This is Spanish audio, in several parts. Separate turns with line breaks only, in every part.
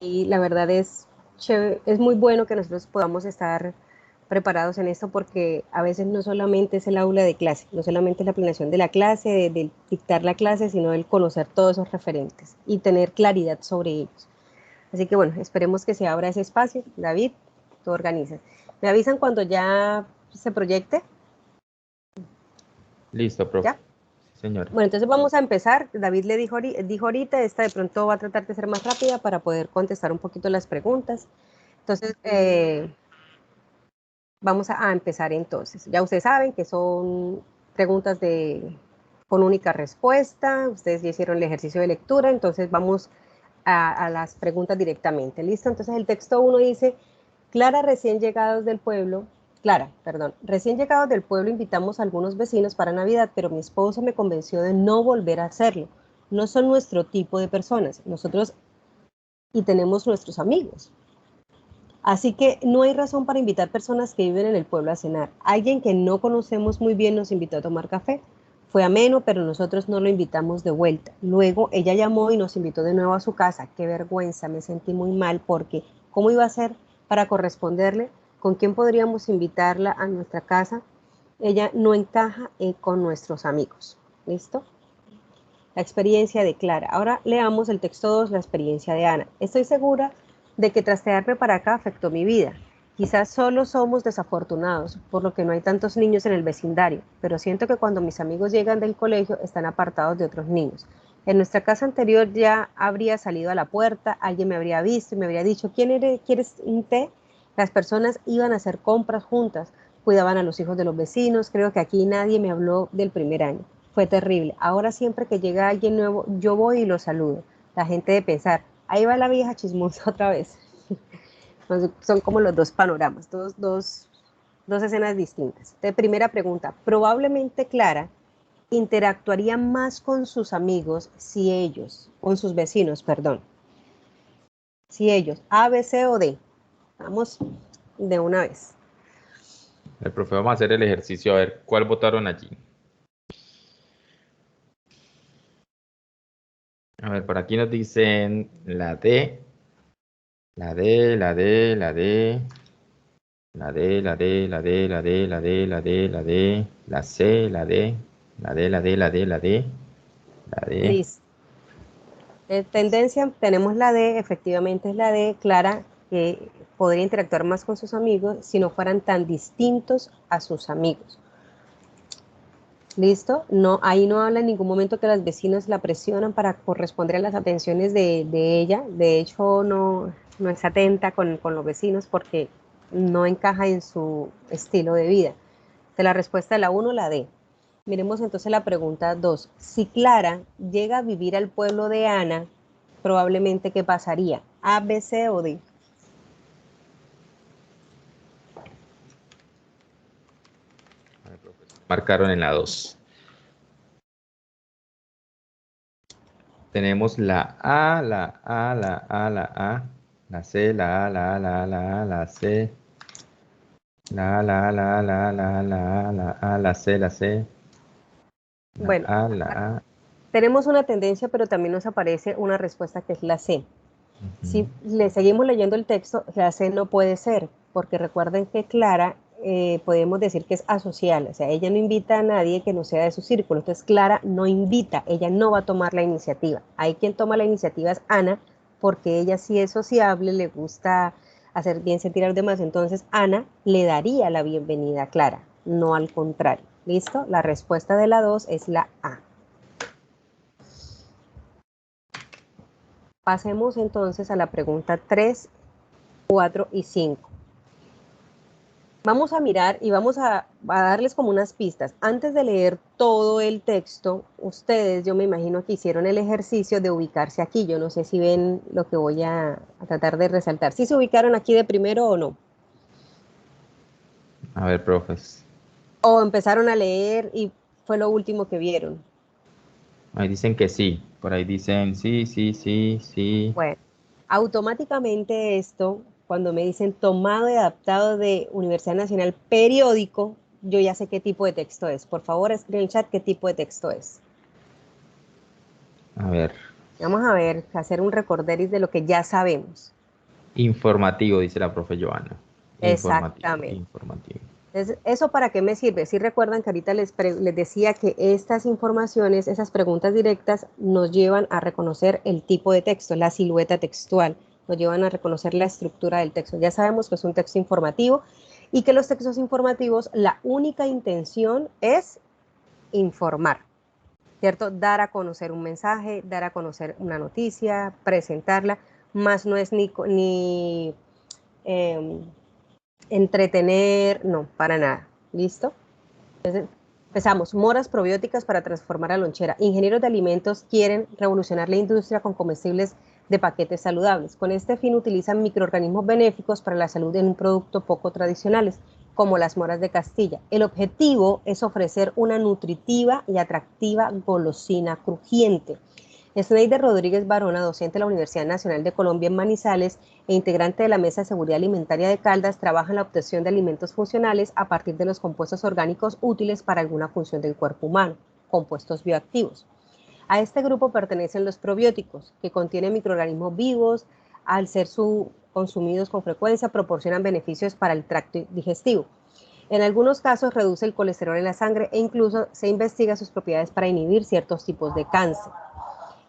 y la verdad es chévere, es muy bueno que nosotros podamos estar preparados en esto porque a veces no solamente es el aula de clase, no solamente es la planeación de la clase, de dictar la clase, sino el conocer todos esos referentes y tener claridad sobre ellos. Así que bueno, esperemos que se abra ese espacio. David, tú organizas. ¿Me avisan cuando ya se proyecte?
Listo, profe.
¿Ya?
Sí, señora.
Bueno, entonces vamos a empezar. David le dijo ahorita, esta de pronto va a tratar de ser más rápida para poder contestar un poquito las preguntas. Entonces, vamos a empezar entonces. Ya ustedes saben que son preguntas con única respuesta. Ustedes ya hicieron el ejercicio de lectura, entonces vamos a las preguntas directamente. ¿Listo? Entonces el texto 1 dice, recién llegados del pueblo invitamos a algunos vecinos para Navidad, pero mi esposo me convenció de no volver a hacerlo. No son nuestro tipo de personas. Nosotros y tenemos nuestros amigos. Así que no hay razón para invitar personas que viven en el pueblo a cenar. Alguien que no conocemos muy bien nos invitó a tomar café. Fue ameno, pero nosotros no lo invitamos de vuelta. Luego ella llamó y nos invitó de nuevo a su casa. Qué vergüenza, me sentí muy mal porque ¿cómo iba a ser para corresponderle? ¿Con quién podríamos invitarla a nuestra casa? Ella no encaja con nuestros amigos. ¿Listo? La experiencia de Clara. Ahora leamos el texto 2, la experiencia de Ana. Estoy segura de que trastearme para acá afectó mi vida. Quizás solo somos desafortunados, por lo que no hay tantos niños en el vecindario, pero siento que cuando mis amigos llegan del colegio están apartados de otros niños. En nuestra casa anterior ya habría salido a la puerta, alguien me habría visto y me habría dicho, ¿quieres un té? Las personas iban a hacer compras juntas, cuidaban a los hijos de los vecinos, creo que aquí nadie me habló del primer año. Fue terrible. Ahora siempre que llega alguien nuevo, yo voy y lo saludo. La gente de pensar, ahí va la vieja chismosa otra vez. Son como los dos panoramas, dos escenas distintas. De primera pregunta, probablemente Clara interactuaría más con sus amigos si ellos, con sus vecinos, perdón, si ellos, A, B, C o D. Vamos de una vez.
El profe, vamos a hacer el ejercicio a ver cuál votaron allí. A ver, por aquí nos dicen la D, la D, la D, la D, la D, la D, la D, la D, la D, la D, la D, la C, la D, la D, la D, la D, la D, la D.
Listo. Tendencia, tenemos la D, efectivamente es la D, Clara, que podría interactuar más con sus amigos si no fueran tan distintos a sus amigos. ¿Listo? No, ahí no habla en ningún momento que las vecinas la presionan para corresponder a las atenciones de ella. De hecho, no es atenta con los vecinos porque no encaja en su estilo de vida. De la respuesta de la 1, la D. Miremos entonces la pregunta 2. Si Clara llega a vivir al pueblo de Ana, probablemente ¿qué pasaría? A, B, C o D.
A ver, profe, marcaron en la 2. Tenemos la A, la A, la A, la A, la C, la A, la A, la A, la A, la C, la A, la A, la A, la A, la A, la A, la A, la C, la C, la
Bueno,
A, la A.
tenemos una tendencia, pero también nos aparece una respuesta que es la C.
Ujú.
Si le seguimos leyendo el texto, la C no puede ser, porque recuerden que Clara podemos decir que es asocial, o sea, ella no invita a nadie que no sea de su círculo, entonces Clara no invita, ella no va a tomar la iniciativa. Ahí quien toma la iniciativa es Ana, porque ella sí es sociable, le gusta hacer bien sentir a los demás, entonces Ana le daría la bienvenida a Clara, no al contrario. ¿Listo? La respuesta de la 2 es la A. Pasemos entonces a la pregunta 3, 4 y 5. Vamos a mirar y vamos a darles como unas pistas. Antes de leer todo el texto, ustedes, yo me imagino que hicieron el ejercicio de ubicarse aquí. Yo no sé si ven lo que voy a tratar de resaltar. ¿Si se ubicaron aquí de primero o no?
A ver, profes.
¿O empezaron a leer y fue lo último que vieron?
Ahí dicen que sí. Por ahí dicen sí, sí, sí, sí.
Bueno, automáticamente esto, cuando me dicen tomado y adaptado de Universidad Nacional Periódico, yo ya sé qué tipo de texto es. Por favor, escriben en el chat qué tipo de texto es.
A ver.
Vamos a ver, hacer un recorderis de lo que ya sabemos.
Informativo, dice la profe Joana. Informativo,
Exactamente.
informativo.
Entonces, ¿eso para qué me sirve? Si recuerdan que ahorita les decía que estas informaciones, esas preguntas directas, nos llevan a reconocer el tipo de texto, la silueta textual, nos llevan a reconocer la estructura del texto. Ya sabemos que es un texto informativo y que los textos informativos, la única intención es informar, ¿cierto? Dar a conocer un mensaje, dar a conocer una noticia, presentarla, más no es ni entretener, no, para nada. ¿Listo? Entonces, empezamos. Moras probióticas para transformar a lonchera. Ingenieros de alimentos quieren revolucionar la industria con comestibles de paquetes saludables. Con este fin utilizan microorganismos benéficos para la salud en un producto poco tradicionales, como las moras de Castilla. El objetivo es ofrecer una nutritiva y atractiva golosina crujiente. Sneider Rodríguez Barona, docente de la Universidad Nacional de Colombia en Manizales e integrante de la Mesa de Seguridad Alimentaria de Caldas, trabaja en la obtención de alimentos funcionales a partir de los compuestos orgánicos útiles para alguna función del cuerpo humano, compuestos bioactivos. A este grupo pertenecen los probióticos, que contienen microorganismos vivos, al ser consumidos con frecuencia, proporcionan beneficios para el tracto digestivo. En algunos casos reduce el colesterol en la sangre e incluso se investiga sus propiedades para inhibir ciertos tipos de cáncer.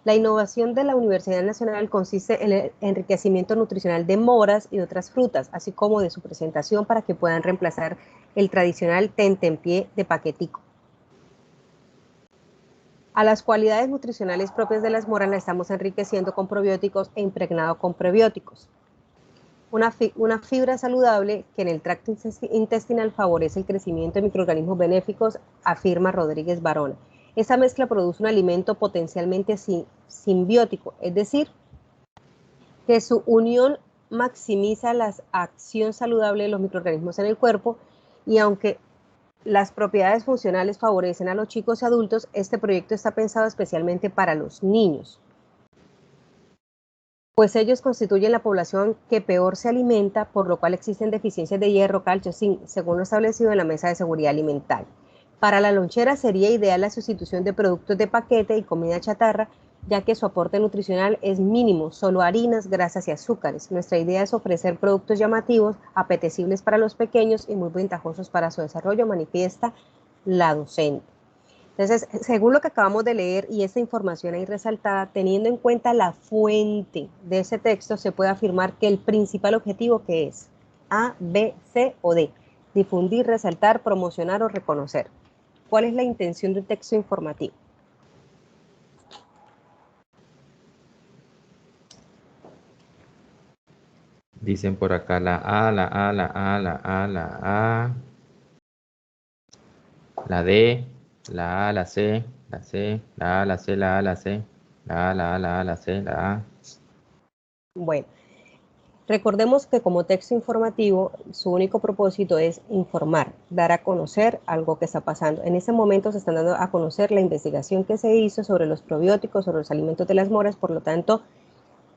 La innovación de la Universidad Nacional consiste en el enriquecimiento nutricional de moras y otras frutas, así como de su presentación para que puedan reemplazar el tradicional tentempié de paquetico. A las cualidades nutricionales propias de las moras las estamos enriqueciendo con probióticos e impregnado con prebióticos. Una fibra saludable que en el tracto intestinal favorece el crecimiento de microorganismos benéficos, afirma Rodríguez Barona. Esta mezcla produce un alimento potencialmente simbiótico, es decir, que su unión maximiza la acción saludable de los microorganismos en el cuerpo y aunque las propiedades funcionales favorecen a los chicos y adultos, este proyecto está pensado especialmente para los niños, pues ellos constituyen la población que peor se alimenta, por lo cual existen deficiencias de hierro, calcio, zinc, según lo establecido en la Mesa de Seguridad Alimentaria. Para la lonchera sería ideal la sustitución de productos de paquete y comida chatarra, ya que su aporte nutricional es mínimo, solo harinas, grasas y azúcares. Nuestra idea es ofrecer productos llamativos, apetecibles para los pequeños y muy ventajosos para su desarrollo, manifiesta la docente. Entonces, según lo que acabamos de leer y esta información ahí resaltada, teniendo en cuenta la fuente de ese texto, se puede afirmar que el principal objetivo que es A, B, C o D, difundir, resaltar, promocionar o reconocer. ¿Cuál es la intención de un texto informativo?
Dicen por acá la A, la A, la A, la A, la A, la D, la A, la C, la C, la A, la C, la A, la C, la A, la A, la A, la C, la A.
Bueno, recordemos que como texto informativo, su único propósito es informar, dar a conocer algo que está pasando. En este momento se están dando a conocer la investigación que se hizo sobre los probióticos, sobre los alimentos de las moras, por lo tanto,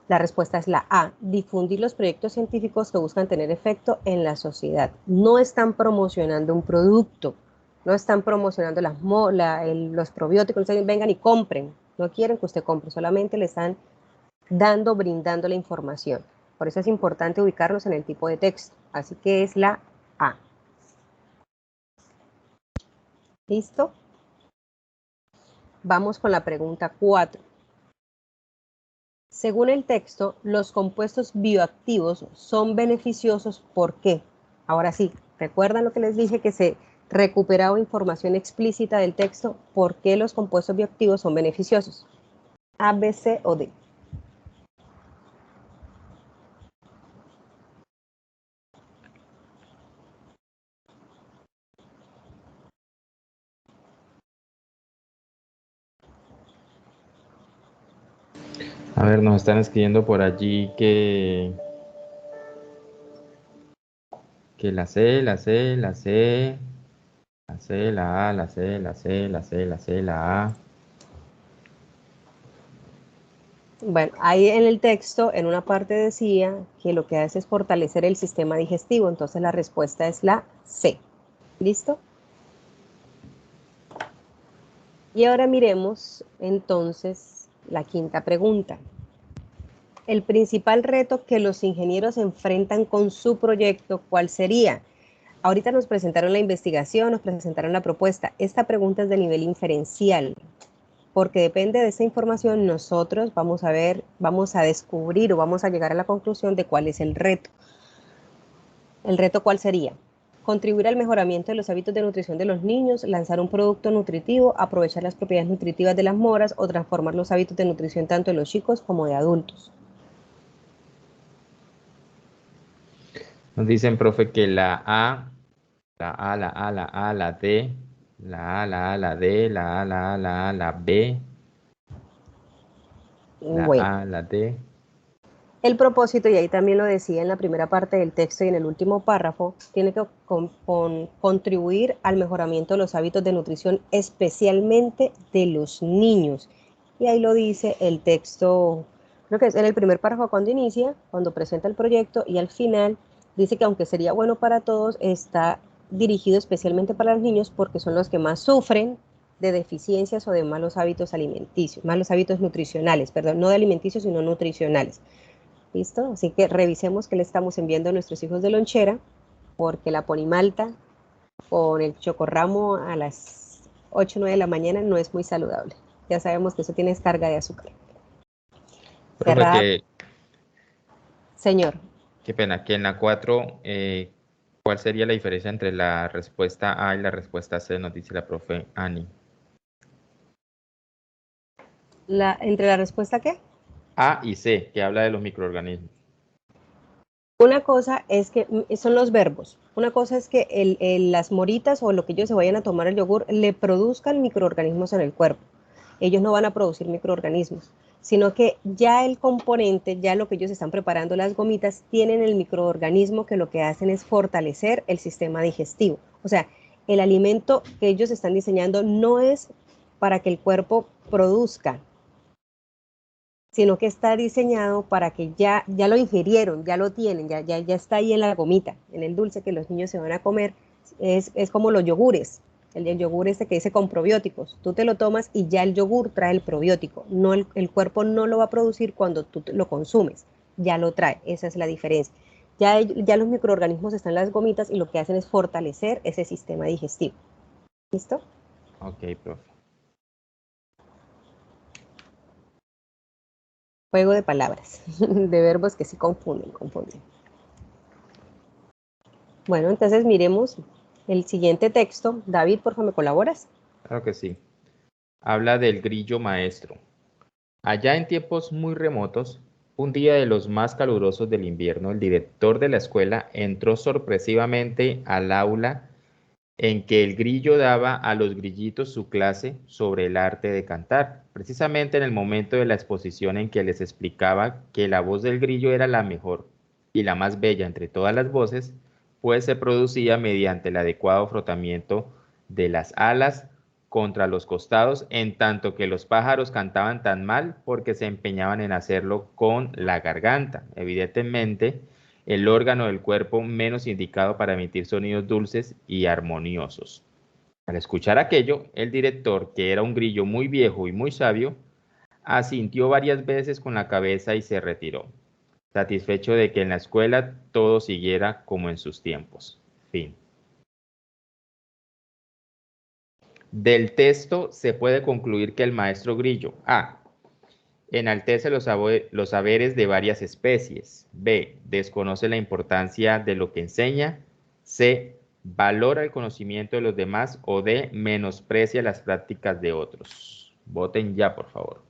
la respuesta es la A, difundir los proyectos científicos que buscan tener efecto en la sociedad. No están promocionando un producto, no están promocionando los probióticos, vengan y compren. No quieren que usted compre, solamente le están brindando la información. Por eso es importante ubicarnos en el tipo de texto. Así que es la A. ¿Listo? Vamos con la pregunta 4. Según el texto, los compuestos bioactivos son beneficiosos. ¿Por qué? Ahora sí, ¿recuerdan lo que les dije? Que se recuperaba información explícita del texto. ¿Por qué los compuestos bioactivos son beneficiosos? A, B, C o D.
A ver, nos están escribiendo por allí que la C, la C, la C, la C, la A, la C, la C, la C, la C, la A.
Bueno, ahí en el texto, en una parte decía que lo que hace es fortalecer el sistema digestivo, entonces la respuesta es la C. ¿Listo? Y ahora miremos entonces La quinta pregunta. El principal reto que los ingenieros enfrentan con su proyecto, ¿cuál sería? Ahorita nos presentaron la investigación, nos presentaron la propuesta. Esta pregunta es de nivel inferencial, porque depende de esa información, nosotros vamos a ver, vamos a descubrir o vamos a llegar a la conclusión de cuál es el reto. ¿El reto cuál sería? Contribuir al mejoramiento de los hábitos de nutrición de los niños, lanzar un producto nutritivo, aprovechar las propiedades nutritivas de las moras o transformar los hábitos de nutrición tanto de los chicos como de adultos.
Nos dicen, profe, que la A, la A, la A, la A, la D, la A, la A, la D, la A, la A, la A, la B, la
Bueno,
A, la D.
el propósito, y ahí también lo decía en la primera parte del texto y en el último párrafo, tiene que contribuir al mejoramiento de los hábitos de nutrición, especialmente de los niños. Y ahí lo dice el texto, creo que es en el primer párrafo cuando inicia, cuando presenta el proyecto, y al final dice que aunque sería bueno para todos, está dirigido especialmente para los niños porque son los que más sufren de deficiencias o de malos hábitos alimenticios, malos hábitos nutricionales, perdón, no de alimenticios, sino nutricionales. ¿Listo? Así que revisemos qué le estamos enviando a nuestros hijos de lonchera, porque la ponimalta con el chocorramo a las 8 o 9 de la mañana no es muy saludable. Ya sabemos que eso tiene carga de azúcar.
Profe,
Cerrada, señor.
qué pena, que en la 4, ¿cuál sería la diferencia entre la respuesta A y la respuesta C? Nos dice la profe Ani.
¿Entre la respuesta qué?
A y C, que habla de los microorganismos.
Una cosa es que son los verbos. Una cosa es que las moritas o lo que ellos se vayan a tomar el yogur le produzcan microorganismos en el cuerpo. Ellos no van a producir microorganismos, sino que ya el componente, ya lo que ellos están preparando, las gomitas, tienen el microorganismo que lo que hacen es fortalecer el sistema digestivo. O sea, el alimento que ellos están diseñando no es para que el cuerpo produzca, sino que está diseñado para que ya lo ingirieron, ya lo tienen, ya está ahí en la gomita, en el dulce que los niños se van a comer. Es como los yogures, el yogur este que dice con probióticos. Tú te lo tomas y ya el yogur trae el probiótico. No, el cuerpo no lo va a producir cuando tú lo consumes, ya lo trae. Esa es la diferencia. Ya los microorganismos están en las gomitas y lo que hacen es fortalecer ese sistema digestivo. ¿Listo?
Ok, profe.
Juego de palabras, de verbos que sí confunden. Bueno, entonces miremos el siguiente texto. David, por favor, ¿me colaboras?
Claro que sí. Habla del grillo maestro. Allá en tiempos muy remotos, un día de los más calurosos del invierno, el director de la escuela entró sorpresivamente al aula en que el grillo daba a los grillitos su clase sobre el arte de cantar, precisamente en el momento de la exposición en que les explicaba que la voz del grillo era la mejor y la más bella entre todas las voces, pues se producía mediante el adecuado frotamiento de las alas contra los costados, en tanto que los pájaros cantaban tan mal porque se empeñaban en hacerlo con la garganta. Evidentemente, el órgano del cuerpo menos indicado para emitir sonidos dulces y armoniosos. Al escuchar aquello, el director, que era un grillo muy viejo y muy sabio, asintió varias veces con la cabeza y se retiró, satisfecho de que en la escuela todo siguiera como en sus tiempos. Fin. Del texto se puede concluir que el maestro grillo A. Enaltece los saberes de varias especies. B. Desconoce la importancia de lo que enseña. C. Valora el conocimiento de los demás. O D. Menosprecia las prácticas de otros. Voten ya, por favor.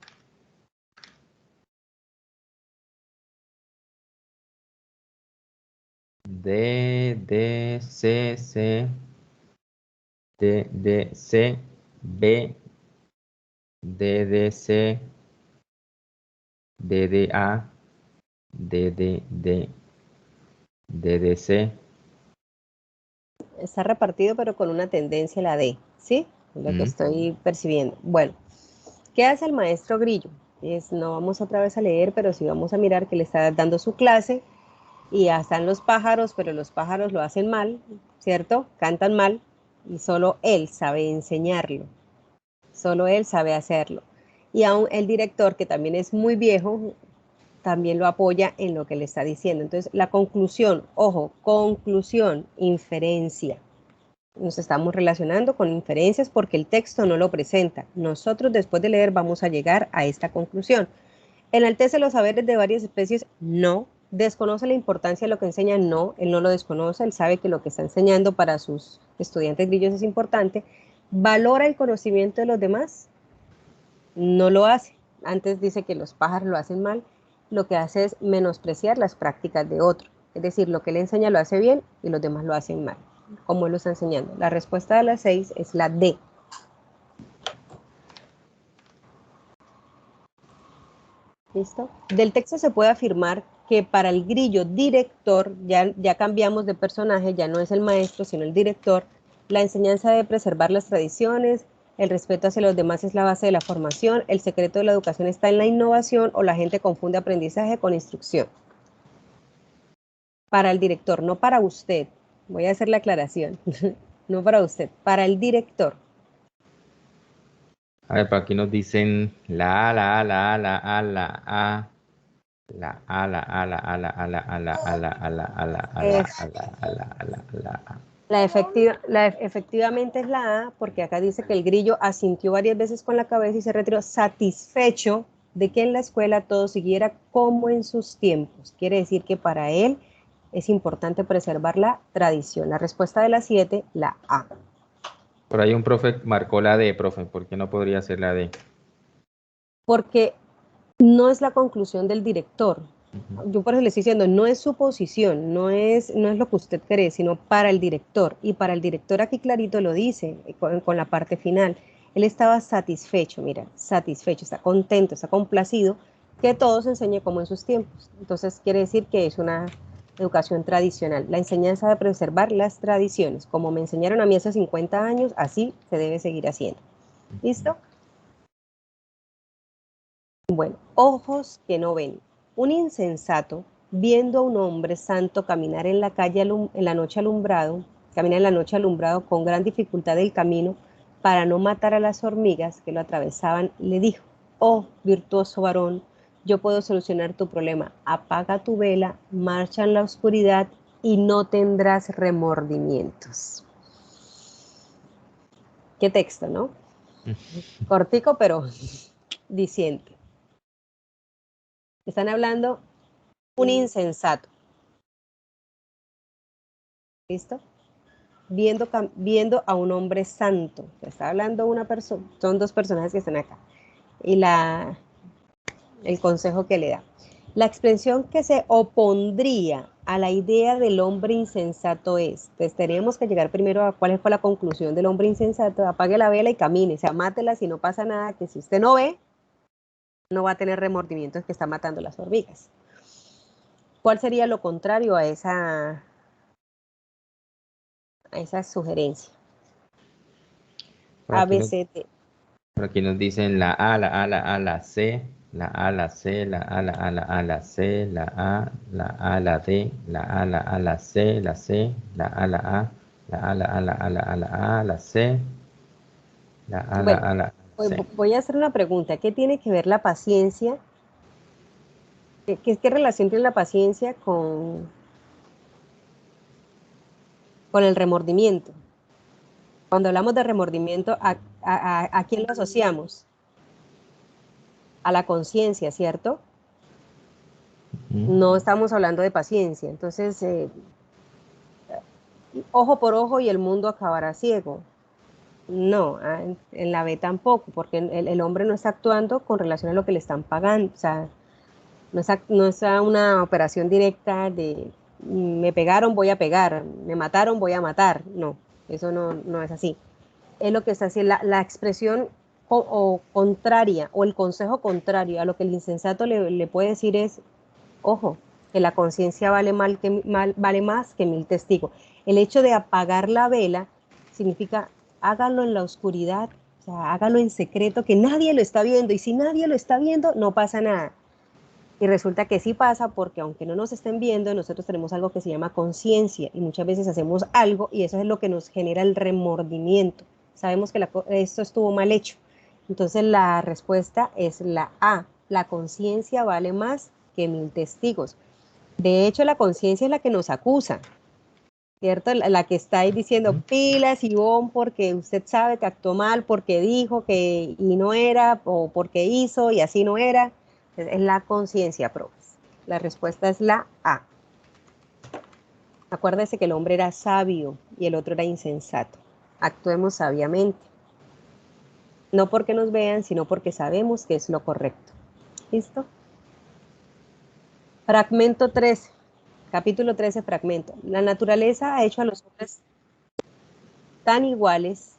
D, D, C, C. D, D, C. B. D, D, C. D, D, A. D, D, D. D, D, C.
Está repartido, pero con una tendencia a la D, ¿sí? Lo que estoy percibiendo. Bueno, ¿qué hace el maestro Grillo? No vamos otra vez a leer, pero sí vamos a mirar que le está dando su clase y ya están los pájaros, pero los pájaros lo hacen mal, ¿cierto? Cantan mal y solo él sabe enseñarlo. Solo él sabe hacerlo. Y aún el director, que también es muy viejo, también lo apoya en lo que le está diciendo. Entonces, la conclusión, ojo, conclusión, inferencia. Nos estamos relacionando con inferencias porque el texto no lo presenta. Nosotros después de leer vamos a llegar a esta conclusión. ¿Enaltece los saberes de varias especies? No. ¿Desconoce la importancia de lo que enseña? No, él no lo desconoce, él sabe que lo que está enseñando para sus estudiantes grillos es importante. ¿Valora el conocimiento de los demás? No lo hace. Antes dice que los pájaros lo hacen mal. Lo que hace es menospreciar las prácticas de otro. Es decir, lo que él enseña lo hace bien y los demás lo hacen mal, como él lo está enseñando. La respuesta de las 6 es la D. ¿Listo? Del texto se puede afirmar que para el grillo director, ya cambiamos de personaje, ya no es el maestro, sino el director, la enseñanza debe preservar las tradiciones, el respeto hacia los demás es la base de la formación, el secreto de la educación está en la innovación o la gente confunde aprendizaje con instrucción. Para el director, no para usted. Voy a hacer la aclaración. No para usted, para el director.
A ver, por aquí nos dicen la A, la A, la A, la A, la A. La A, la A, la A, la A, la A, la A, la A, la A, la A, la A, la A, la A, la A.
Efectivamente es la A, porque acá dice que el grillo asintió varias veces con la cabeza y se retiró satisfecho de que en la escuela todo siguiera como en sus tiempos. Quiere decir que para él es importante preservar la tradición. La respuesta de las 7, la A.
Por ahí un profe marcó la D, profe. ¿Por qué no podría ser la D?
Porque no es la conclusión del director. Yo por eso le estoy diciendo, no es su posición, no es lo que usted cree, sino para el director. Y para el director aquí clarito lo dice con la parte final. Él estaba satisfecho, mira, satisfecho, está contento, está complacido que todo se enseñe como en sus tiempos. Entonces quiere decir que es una educación tradicional. La enseñanza de preservar las tradiciones. Como me enseñaron a mí hace 50 años, así se debe seguir haciendo. ¿Listo? Bueno, ojos que no ven. Un insensato, viendo a un hombre santo caminar en la calle en la noche alumbrado, camina en la noche alumbrado con gran dificultad del camino para no matar a las hormigas que lo atravesaban, le dijo: oh, virtuoso varón, yo puedo solucionar tu problema. Apaga tu vela, marcha en la oscuridad y no tendrás remordimientos. Qué texto, ¿no? Cortico, pero diciente. Están hablando un insensato. ¿Listo? Viendo a un hombre santo. Está hablando una persona, son dos personajes que están acá. Y el consejo que le da. La expresión que se opondría a la idea del hombre insensato es, pues tenemos que llegar primero a cuál fue la conclusión del hombre insensato. Apague la vela y camine, o sea, mátela si no pasa nada, que si usted no ve, no va a tener remordimientos que está matando las hormigas. ¿Cuál sería lo contrario a esa sugerencia?
Por
A,
aquí
B,
nos,
C, D.
por aquí nos dicen la A, la A, la A, la C, la A, la C, la A, la A, la A, la C, la A, la D, la A, la A, la C, la C, la A, la A, la A, la A, la A, la A, la A, la C, la A, la
Bueno,
A, la C.
voy a hacer una pregunta. ¿Qué tiene que ver la paciencia? ¿Qué relación tiene la paciencia con el remordimiento? Cuando hablamos de remordimiento, ¿a quién lo asociamos? A la conciencia, ¿cierto? No estamos hablando de paciencia. Entonces, ojo por ojo y el mundo acabará ciego. No, en la B tampoco, porque el hombre no está actuando con relación a lo que le están pagando. O sea, no es una operación directa de me pegaron, voy a pegar, me mataron, voy a matar. No, eso no es así. Es lo que está haciendo, la expresión o contraria, o el consejo contrario a lo que el insensato le puede decir es, ojo, que la conciencia vale más que 1000 testigos. El hecho de apagar la vela significa hágalo en la oscuridad, o sea, hágalo en secreto, que nadie lo está viendo, y si nadie lo está viendo, no pasa nada. Y resulta que sí pasa porque aunque no nos estén viendo, nosotros tenemos algo que se llama conciencia y muchas veces hacemos algo y eso es lo que nos genera el remordimiento. Sabemos que esto estuvo mal hecho Entonces la respuesta es la A. La conciencia vale más que 1000 testigos. De hecho, la conciencia es la que nos acusa, ¿cierto? La que está ahí diciendo pilas y porque usted sabe que actuó mal, porque dijo que y no era, o porque hizo y así no era. Es la conciencia, profes. La respuesta es la A. Acuérdese que el hombre era sabio y el otro era insensato. Actuemos sabiamente. No porque nos vean, sino porque sabemos que es lo correcto. ¿Listo? Fragmento 13. Capítulo 13, fragmento. La naturaleza ha hecho a los hombres tan iguales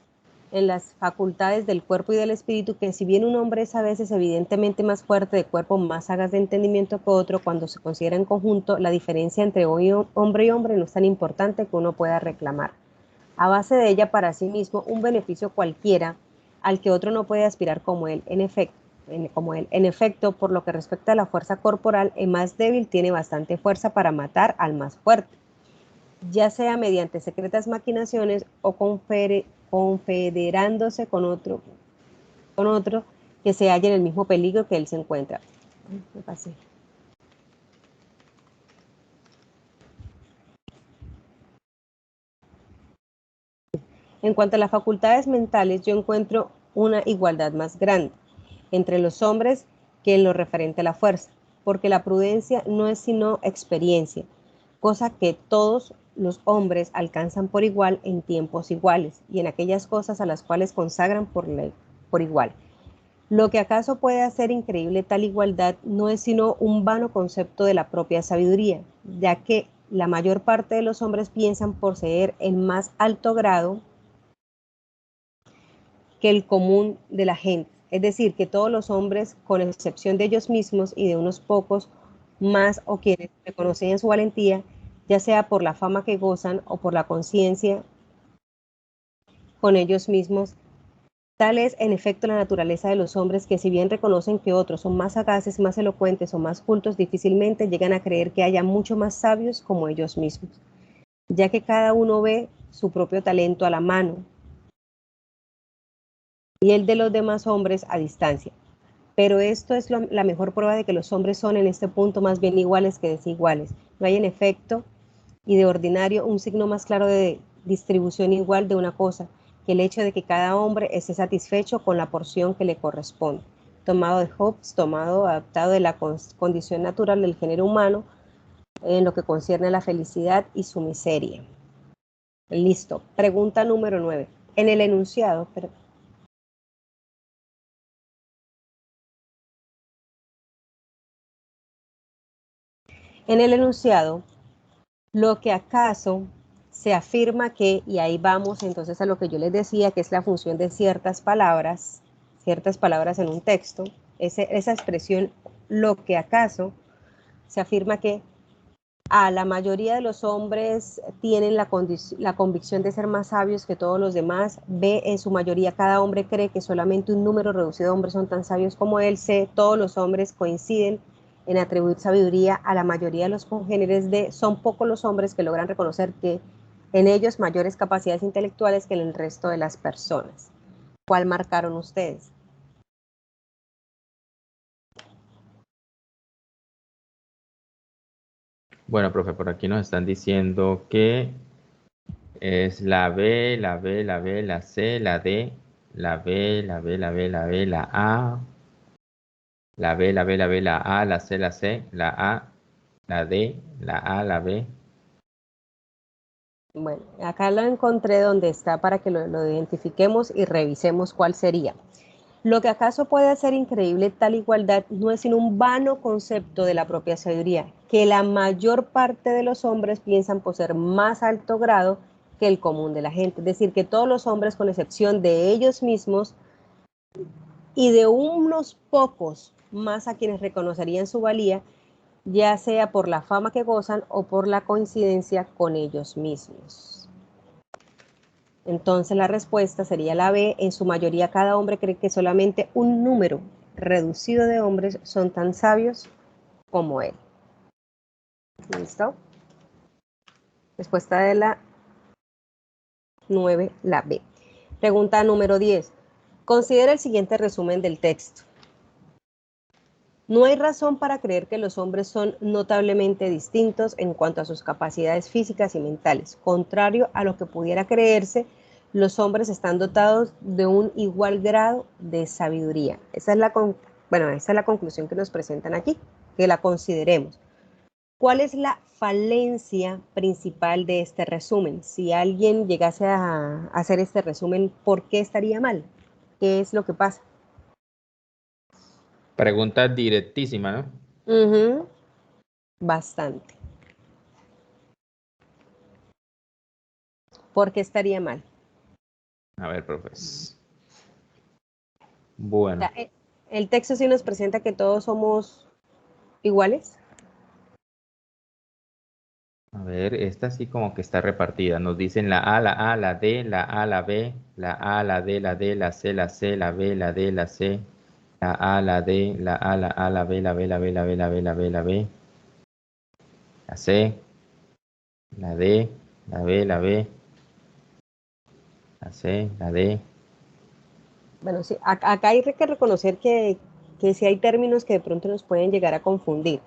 en las facultades del cuerpo y del espíritu que si bien un hombre es a veces evidentemente más fuerte de cuerpo, más sagaz de entendimiento que otro, cuando se considera en conjunto, la diferencia entre hombre y hombre no es tan importante que uno pueda reclamar. A base de ella para sí mismo un beneficio cualquiera al que otro no puede aspirar como él. En efecto, por lo que respecta a la fuerza corporal, el más débil tiene bastante fuerza para matar al más fuerte, ya sea mediante secretas maquinaciones o confederándose con otro que se halla en el mismo peligro que él se encuentra. Me pasé. En cuanto a las facultades mentales, yo encuentro una igualdad más grande entre los hombres que en lo referente a la fuerza, porque la prudencia no es sino experiencia, cosa que todos los hombres alcanzan por igual en tiempos iguales y en aquellas cosas a las cuales consagran por igual. Lo que acaso puede hacer increíble tal igualdad no es sino un vano concepto de la propia sabiduría, ya que la mayor parte de los hombres piensan poseer el más alto grado que el común de la gente. Es decir, que todos los hombres, con excepción de ellos mismos y de unos pocos más o quienes reconocen su valentía, ya sea por la fama que gozan o por la conciencia con ellos mismos, tal es en efecto la naturaleza de los hombres que si bien reconocen que otros son más sagaces, más elocuentes o más cultos, difícilmente llegan a creer que haya mucho más sabios como ellos mismos, ya que cada uno ve su propio talento a la mano y el de los demás hombres a distancia. Pero esto es la mejor prueba de que los hombres son en este punto más bien iguales que desiguales. No hay en efecto y de ordinario un signo más claro de distribución igual de una cosa que el hecho de que cada hombre esté satisfecho con la porción que le corresponde. Tomado de Hobbes, adaptado de la condición natural del género humano en lo que concierne a la felicidad y su miseria. Listo. Pregunta número 9. En el enunciado, lo que acaso se afirma que, y ahí vamos entonces a lo que yo les decía, que es la función de ciertas palabras en un texto, esa expresión, lo que acaso, se afirma que la mayoría de los hombres tienen la convicción de ser más sabios que todos los demás. B, en su mayoría cada hombre cree que solamente un número reducido de hombres son tan sabios como él. C, todos los hombres coinciden en atribuir sabiduría a la mayoría de los congéneres. D, son pocos los hombres que logran reconocer que en ellos mayores capacidades intelectuales que en el resto de las personas. ¿Cuál marcaron ustedes?
Bueno, profe, por aquí nos están diciendo que es la B, la B, la B, la C, la D, la B, la B, la B, la B, la A, la B, la B, la B, la A, la C, la A, la D, la A, la B.
Bueno, acá lo encontré donde está para que lo identifiquemos y revisemos cuál sería. Lo que acaso puede hacer increíble tal igualdad no es sino un vano concepto de la propia sabiduría, que la mayor parte de los hombres piensan poseer más alto grado que el común de la gente. Es decir, que todos los hombres, con excepción de ellos mismos y de unos pocos más a quienes reconocerían su valía, ya sea por la fama que gozan o por la coincidencia con ellos mismos. Entonces la respuesta sería la B. En su mayoría cada hombre cree que solamente un número reducido de hombres son tan sabios como él. ¿Listo? Respuesta de la 9, la B. Pregunta número 10. Considera el siguiente resumen del texto. No hay razón para creer que los hombres son notablemente distintos en cuanto a sus capacidades físicas y mentales. Contrario a lo que pudiera creerse, los hombres están dotados de un igual grado de sabiduría. Esa es la conclusión que nos presentan aquí, que la consideremos. ¿Cuál es la falencia principal de este resumen? Si alguien llegase a hacer este resumen, ¿por qué estaría mal? ¿Qué es lo que pasa?
Pregunta directísima, ¿no?
Bastante. ¿Por qué estaría mal?
A ver, profes. Bueno.
El texto sí nos presenta que todos somos iguales.
A ver, esta sí como que está repartida. Nos dicen la A, la A, la D, la A, la B, la A, la D, la D, la C, la C, la B, la D, la C, la A, la D, la A, la A, la B, la B, la B, la B, la B, la B, la B, la C, la D, la B, la B, la C, la D.
Bueno, sí, acá hay que reconocer que sí hay términos que de pronto nos pueden llegar a confundir,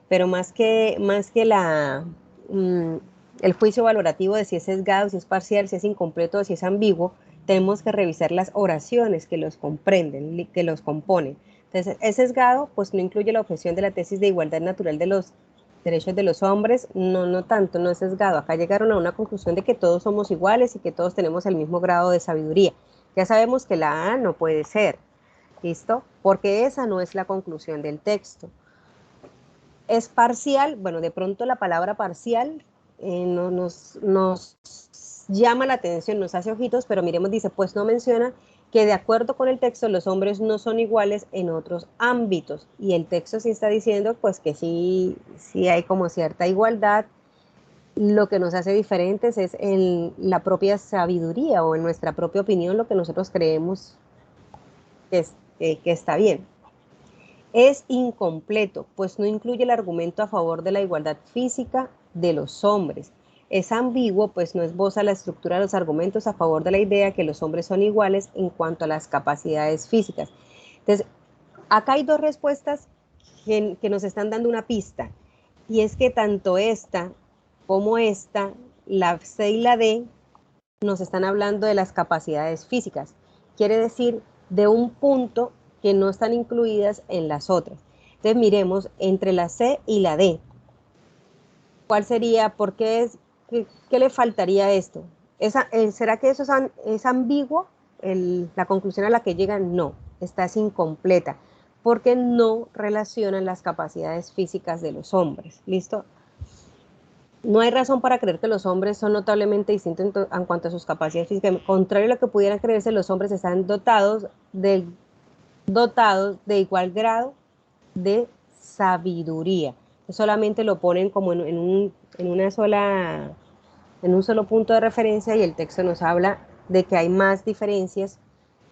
pero más que el juicio valorativo de si es sesgado, si es parcial, si es incompleto o si es ambiguo, tenemos que revisar las oraciones que los comprenden, que los componen. Entonces, es sesgado, pues no incluye la objeción de la tesis de igualdad natural de los derechos de los hombres, no tanto, no es sesgado. Acá llegaron a una conclusión de que todos somos iguales y que todos tenemos el mismo grado de sabiduría. Ya sabemos que la A no puede ser, ¿listo? Porque esa no es la conclusión del texto. Es parcial, bueno, de pronto la palabra parcial nos llama la atención, nos hace ojitos, pero miremos, dice, pues no menciona que de acuerdo con el texto los hombres no son iguales en otros ámbitos. Y el texto sí está diciendo pues que sí hay como cierta igualdad. Lo que nos hace diferentes es en la propia sabiduría o en nuestra propia opinión lo que nosotros creemos que está bien. Es incompleto, pues no incluye el argumento a favor de la igualdad física de los hombres. Es ambiguo, pues no esboza la estructura de los argumentos a favor de la idea que los hombres son iguales en cuanto a las capacidades físicas. Entonces, acá hay dos respuestas que nos están dando una pista, y es que tanto esta como esta, la C y la D, nos están hablando de las capacidades físicas. Quiere decir, de un punto que no están incluidas en las otras. Entonces miremos entre la C y la D. ¿Cuál sería? ¿Por qué qué le faltaría a esto? ¿Será que eso es ambiguo? La conclusión a la que llegan, no, esta es incompleta, porque no relacionan las capacidades físicas de los hombres. ¿Listo? No hay razón para creer que los hombres son notablemente distintos en cuanto a sus capacidades físicas. Contrario a lo que pudieran creerse, los hombres están dotados de igual grado de sabiduría. Solamente lo ponen como en un solo punto de referencia, y el texto nos habla de que hay más diferencias,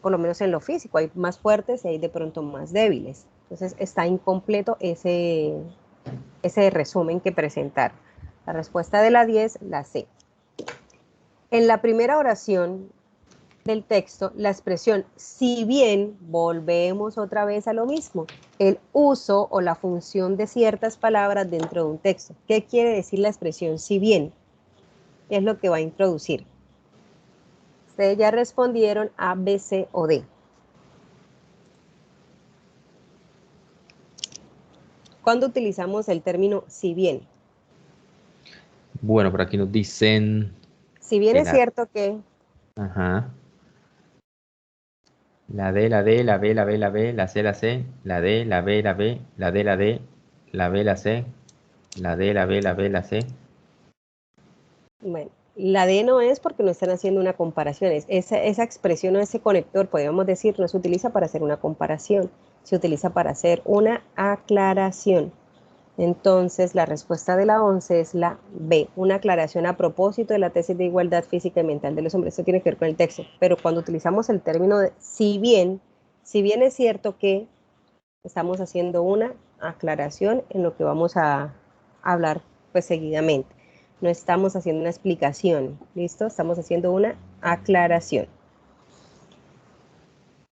por lo menos en lo físico, hay más fuertes y hay de pronto más débiles. Entonces está incompleto ese resumen que presentar. La respuesta de la 10, la C. En la primera oración del texto, la expresión si bien, volvemos otra vez a lo mismo, el uso o la función de ciertas palabras dentro de un texto. ¿Qué quiere decir la expresión si bien? ¿Qué es lo que va a introducir? Ustedes ya respondieron A, B, C o D. ¿Cuándo utilizamos el término si bien?
Bueno, por aquí nos dicen
Si bien
que
es cierto que...
Ajá. La D, la D, la B, la B, la B, la C, la C, la D, la B, la B, la D, la D, la B, la C, la D, la B, la B, la C.
Bueno, la D no es porque no están haciendo una comparación. Esa expresión o ese conector, podríamos decir, no se utiliza para hacer una comparación, se utiliza para hacer una aclaración. Entonces, la respuesta de la 11 es la B, una aclaración a propósito de la tesis de igualdad física y mental de los hombres. Esto tiene que ver con el texto, pero cuando utilizamos el término de si bien es cierto que estamos haciendo una aclaración en lo que vamos a hablar pues seguidamente. No estamos haciendo una explicación, ¿listo? Estamos haciendo una aclaración.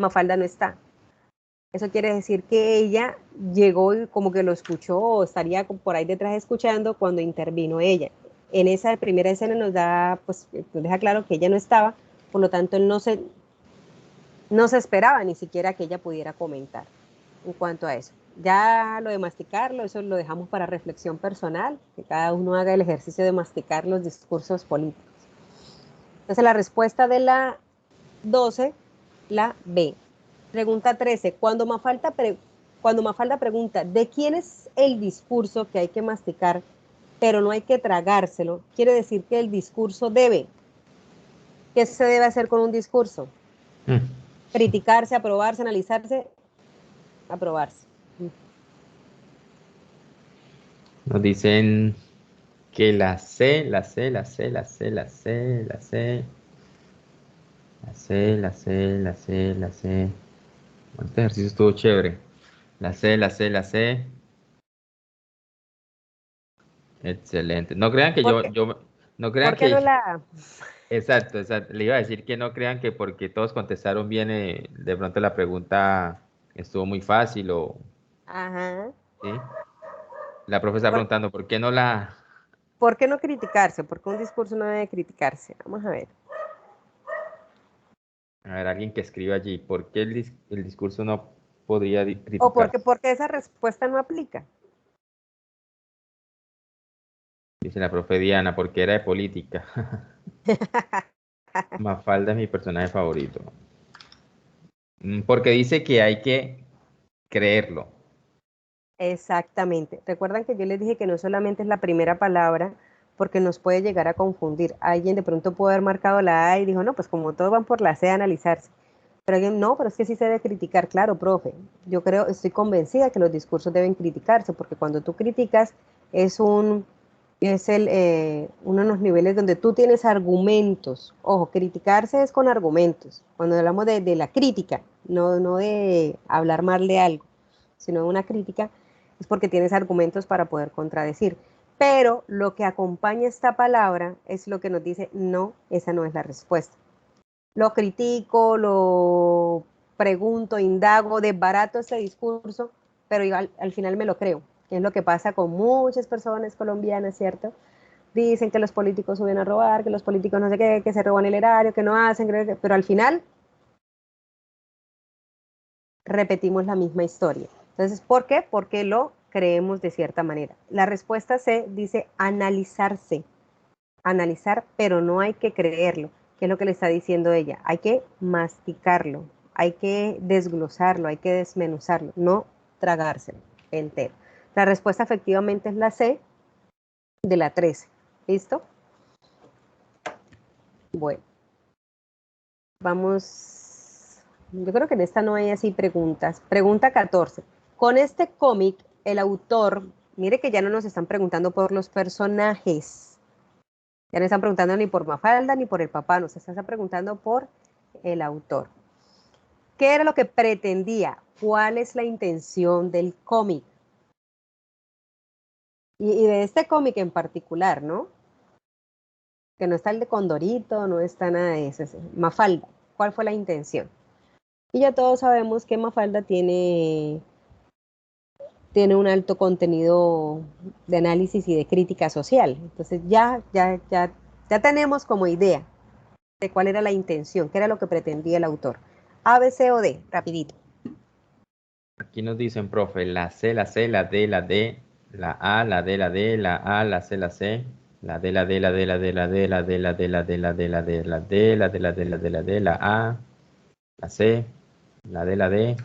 Mafalda no está. Eso quiere decir que ella llegó y como que lo escuchó o estaría por ahí detrás escuchando cuando intervino ella. En esa primera escena nos deja claro que ella no estaba, por lo tanto él no se esperaba ni siquiera que ella pudiera comentar en cuanto a eso. Ya lo de masticarlo, eso lo dejamos para reflexión personal, que cada uno haga el ejercicio de masticar los discursos políticos. Entonces la respuesta de la 12, la B. Pregunta 13. Cuando Mafalda pregunta ¿de quién es el discurso que hay que masticar, pero no hay que tragárselo? Quiere decir que el discurso debe. ¿Qué se debe hacer con un discurso? Criticarse, aprobarse, analizarse, aprobarse.
Nos dicen que la C, la C, la C, la C, la C, la C. La C, la C, la C, la C. Este ejercicio estuvo chévere. La C, la C, la C. Excelente. No crean que no crean
¿Por qué no
que,
la?
exacto, exacto. Le iba a decir que no crean que porque todos contestaron bien, de pronto la pregunta estuvo muy fácil o,
Ajá.
¿sí? La profe está preguntando, ¿por qué no la?
¿Por qué no criticarse? ¿Por qué un discurso no debe criticarse? Vamos a ver.
A ver, alguien que escriba allí, ¿por qué el discurso no podría
¿O
criticar?
porque esa respuesta no aplica?
Dice la profe Diana, porque era de política. Mafalda es mi personaje favorito. Porque dice que hay que creerlo.
Exactamente. Recuerdan que yo les dije que no solamente es la primera palabra, porque nos puede llegar a confundir. Alguien de pronto puede haber marcado la A y dijo, no, pues como todos van por la C a analizarse. Pero alguien, no, pero es que sí se debe criticar. Claro, profe. Yo creo, estoy convencida que los discursos deben criticarse, porque cuando tú criticas uno de los niveles donde tú tienes argumentos. Ojo, criticarse es con argumentos. Cuando hablamos de la crítica, no de hablar mal de algo, sino de una crítica, es porque tienes argumentos para poder contradecir. Pero lo que acompaña esta palabra es lo que nos dice, no, esa no es la respuesta. Lo critico, lo pregunto, indago, desbarato este discurso, pero yo al final me lo creo. Es lo que pasa con muchas personas colombianas, ¿cierto? Dicen que los políticos suben a robar, que los políticos no sé qué, que se roban el erario, que no hacen, pero al final repetimos la misma historia. Entonces, ¿por qué? Porque lo creemos de cierta manera. La respuesta C dice analizarse, analizar, pero no hay que creerlo, que es lo que le está diciendo ella. Hay que masticarlo, hay que desglosarlo, hay que desmenuzarlo, no tragárselo entero. La respuesta efectivamente es la C de la 13. ¿Listo? Bueno, vamos. Yo creo que en esta no hay así preguntas. Pregunta 14. Con este cómic, el autor, mire que ya no nos están preguntando por los personajes. Ya no están preguntando ni por Mafalda ni por el papá, nos están preguntando por el autor. ¿Qué era lo que pretendía? ¿Cuál es la intención del cómic? Y de este cómic en particular, ¿no? Que no está el de Condorito, no está nada de eso. Mafalda, ¿cuál fue la intención? Y ya todos sabemos que Mafalda tiene un alto contenido de análisis y de crítica social. Entonces ya tenemos como idea de cuál era la intención, qué era lo que pretendía el autor. A, B, C o D, rapidito.
Aquí nos dicen, profe, la C, la C, la D, la D, la A, la D, la D, la A, la C, la C, la D, la D, la D, la D, la D, la D, la D, la D, la D, la D, la D, la D, la D, la D, la D, la A, la C, la D, la D.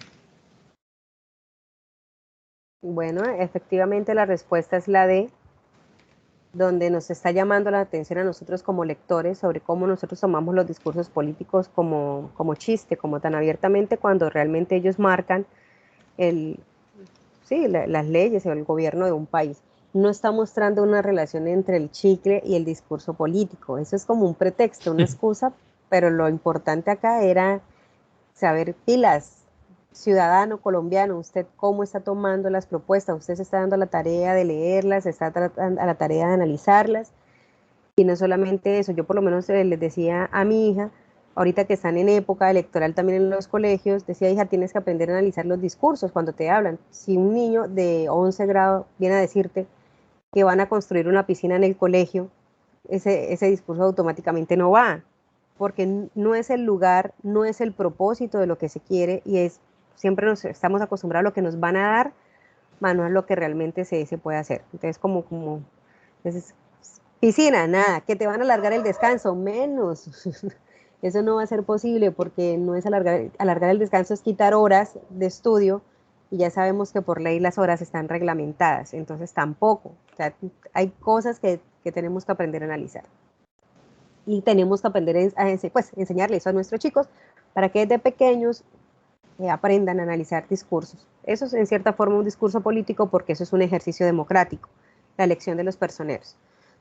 Bueno, efectivamente la respuesta es la D, donde nos está llamando la atención a nosotros como lectores sobre cómo nosotros tomamos los discursos políticos como chiste, como tan abiertamente, cuando realmente ellos marcan las leyes o el gobierno de un país. No está mostrando una relación entre el chicle y el discurso político. Eso es como un pretexto, una excusa, pero lo importante acá era saber pilas, ciudadano colombiano, usted cómo está tomando las propuestas, usted se está dando la tarea de leerlas, se está dando a la tarea de analizarlas. Y no solamente eso, yo por lo menos les decía a mi hija ahorita que están en época electoral también en los colegios, decía, hija, tienes que aprender a analizar los discursos cuando te hablan. Si un niño de 11 grados viene a decirte que van a construir una piscina en el colegio, ese discurso automáticamente no va, porque no es el lugar, no es el propósito de lo que se quiere y es, siempre nos estamos acostumbrados a lo que nos van a dar, más no es lo que realmente se puede hacer. Entonces, entonces, piscina, nada, que te van a alargar el descanso, menos. Eso no va a ser posible porque no es alargar el descanso, es quitar horas de estudio y ya sabemos que por ley las horas están reglamentadas, entonces tampoco. O sea, hay cosas que tenemos que aprender a analizar. Y tenemos que aprender pues, enseñarle eso a nuestros chicos para que desde pequeños aprendan a analizar discursos. Eso es en cierta forma un discurso político porque eso es un ejercicio democrático, la elección de los personeros.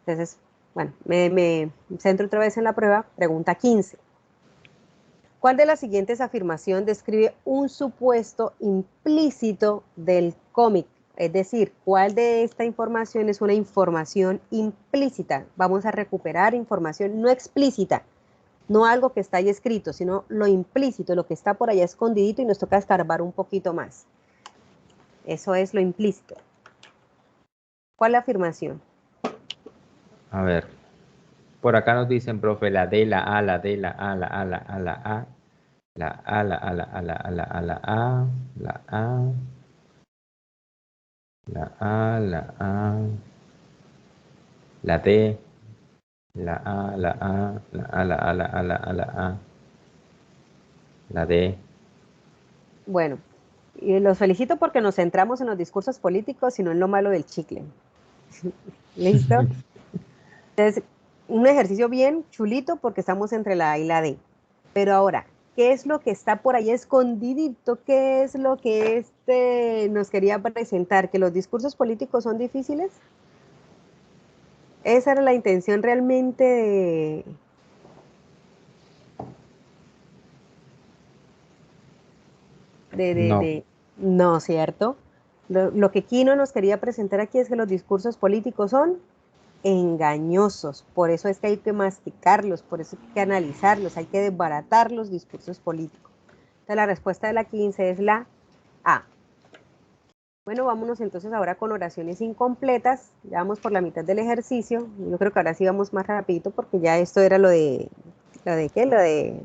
Entonces, bueno, me centro otra vez en la prueba. Pregunta 15. ¿Cuál de las siguientes afirmaciones describe un supuesto implícito del cómic? Es decir, ¿cuál de esta información es una información implícita? Vamos a recuperar información no explícita, no algo que está ahí escrito, sino lo implícito, lo que está por allá escondidito y nos toca escarbar un poquito más. Eso es lo implícito. ¿Cuál es la afirmación?
A ver, por acá nos dicen, profe, la D, la A, la D, la A, la A, la A, la A, la A, la A, la A, la A, la A, la A, la A, la A, la A, la D, la A, la A, la A, la A, la A, la A, la A, la D.
Bueno, y los felicito porque nos centramos en los discursos políticos y no en lo malo del chicle. ¿Listo? Entonces, un ejercicio bien chulito porque estamos entre la A y la D. Pero ahora, ¿qué es lo que está por ahí escondidito? ¿Qué es lo que nos quería presentar? ¿Que los discursos políticos son difíciles? Esa era la intención realmente
No,
No, ¿cierto? Lo que Kino nos quería presentar aquí es que los discursos políticos son engañosos, por eso es que hay que masticarlos, por eso hay que analizarlos, hay que desbaratar los discursos políticos. Entonces la respuesta de la 15 es la A. Bueno, vámonos entonces ahora con oraciones incompletas, ya vamos por la mitad del ejercicio, yo creo que ahora sí vamos más rapidito porque ya esto era ¿lo de qué? Lo de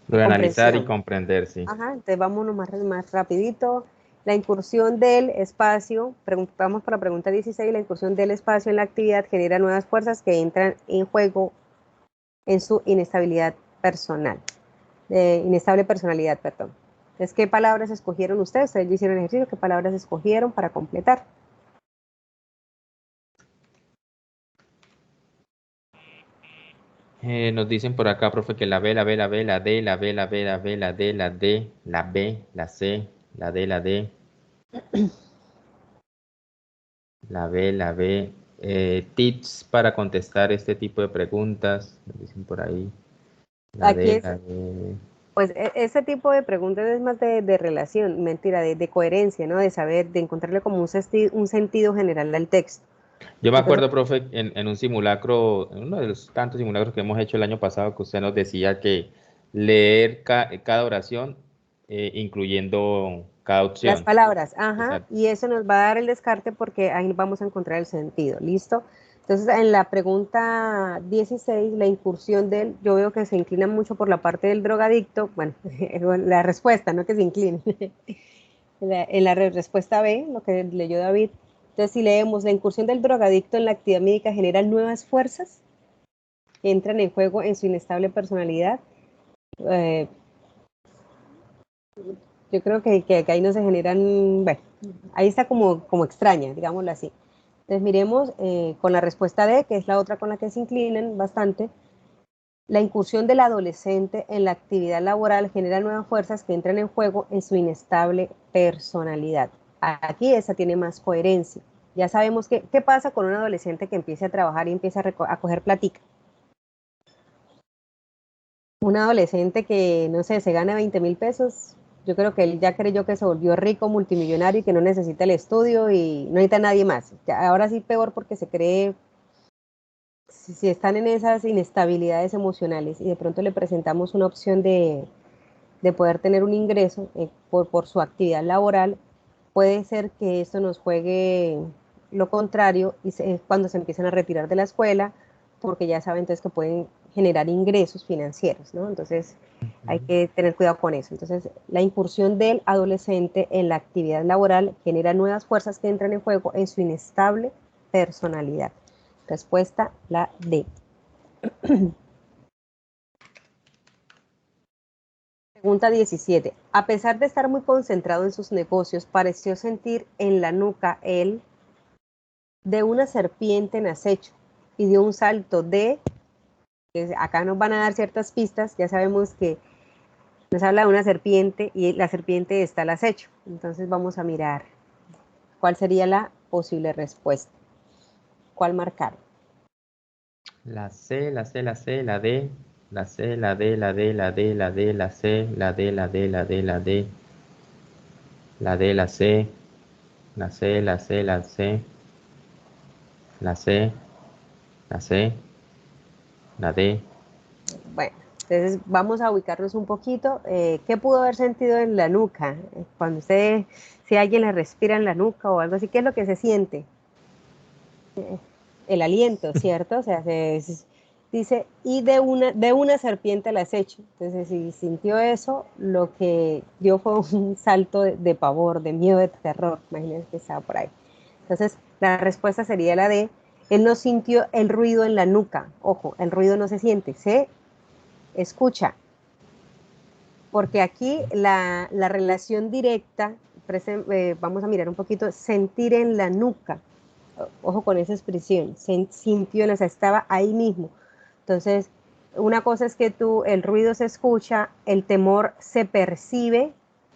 lo de analizar y
comprensión.
comprender, sí.
Ajá, entonces vámonos más rapidito. La incursión del espacio, vamos por la pregunta 16, la incursión del espacio en la actividad genera nuevas fuerzas que entran en juego en su inestabilidad personal, inestable personalidad, perdón. Entonces, ¿qué palabras escogieron ustedes? Ustedes ya hicieron el ejercicio, ¿qué palabras escogieron para completar?
Nos dicen por acá, profe, que la B, la B, la B, la D, la B, la B, la B, la D, la D, la B, la C, la D, la D, la B, la B. Tips para contestar este tipo de preguntas, nos dicen por ahí. La
Aquí
D,
es,
la D.
pues, ese tipo de preguntas es más de relación, mentira, de coherencia, ¿no? De saber, de encontrarle como un sentido general al texto.
Yo me
Entonces,
acuerdo, profe, en un simulacro, en uno de los tantos simulacros que hemos hecho el año pasado, que usted nos decía que leer cada oración, incluyendo cada
las
opción.
palabras, ajá,
Exacto.
y eso nos va a dar el descarte porque ahí vamos a encontrar el sentido, ¿listo? Entonces, en la pregunta 16, la incursión yo veo que se inclina mucho por la parte del drogadicto, bueno, la respuesta, no que se incline. En la respuesta B, lo que leyó David, entonces si leemos, la incursión del drogadicto en la actividad médica genera nuevas fuerzas que entran en juego en su inestable personalidad. Eh, yo creo que ahí no se generan, bueno, ahí está como extraña, digámoslo así. Entonces miremos con la respuesta D, que es la otra con la que se inclinan bastante, la incursión del adolescente en la actividad laboral genera nuevas fuerzas que entran en juego en su inestable personalidad. Aquí esa tiene más coherencia. Ya sabemos qué pasa con un adolescente que empieza a trabajar y empieza a coger platica. Un adolescente que, no sé, se gana 20.000 pesos, yo creo que él ya creyó que se volvió rico, multimillonario y que no necesita el estudio y no necesita a nadie más. Ya, ahora sí peor porque se cree si están en esas inestabilidades emocionales y de pronto le presentamos una opción de poder tener un ingreso por su actividad laboral, puede ser que esto nos juegue lo contrario y cuando se empiezan a retirar de la escuela, porque ya saben entonces que pueden generar ingresos financieros, ¿no? Entonces hay que tener cuidado con eso. Entonces la incursión del adolescente en la actividad laboral genera nuevas fuerzas que entran en juego en su inestable personalidad. Respuesta, la D. Pregunta 17. A pesar de estar muy concentrado en sus negocios, pareció sentir en la nuca el de una serpiente en acecho y dio un salto de, acá nos van a dar ciertas pistas, ya sabemos que nos habla de una serpiente y la serpiente está al acecho. Entonces vamos a mirar cuál sería la posible respuesta. ¿Cuál marcar?
La C, la C, la C, la D, la C, la D, la D, la D, la D, la C, la D, la D, la D, la D, la D, la C, la C, la C, la C, la C, la C, la D.
Bueno, entonces vamos a ubicarnos un poquito. ¿Qué pudo haber sentido en la nuca? Cuando usted, si alguien le respira en la nuca o algo así, ¿qué es lo que se siente? El aliento, ¿cierto? O sea, dice, y de una serpiente al acecho. Entonces, si sintió eso, lo que dio fue un salto de pavor, de miedo, de terror. Imagínense que estaba por ahí. Entonces, la respuesta sería la de, él no sintió el ruido en la nuca. Ojo, el ruido no se siente, se escucha. Porque aquí la relación directa, vamos a mirar un poquito, sentir en la nuca. Ojo con esa expresión, se sintió, o sea, estaba ahí mismo. Entonces, una cosa es que el ruido se escucha, el temor se percibe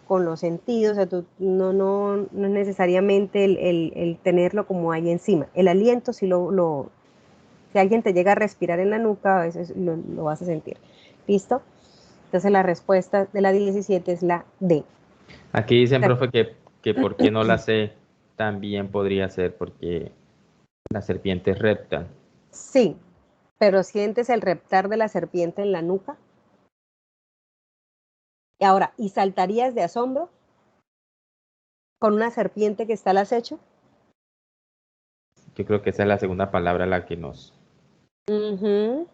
con los sentidos, o sea, no es necesariamente el tenerlo como ahí encima. El aliento, si alguien te llega a respirar en la nuca, a veces lo vas a sentir. ¿Listo? Entonces la respuesta de la 17 es la D.
Aquí dicen, profe, que por qué no la C también podría ser porque la serpiente es recta.
Sí, pero sientes el reptar de la serpiente en la nuca. Y ahora, ¿y saltarías de asombro con una serpiente que está al acecho?
Yo creo que esa es la segunda palabra la que nos...
O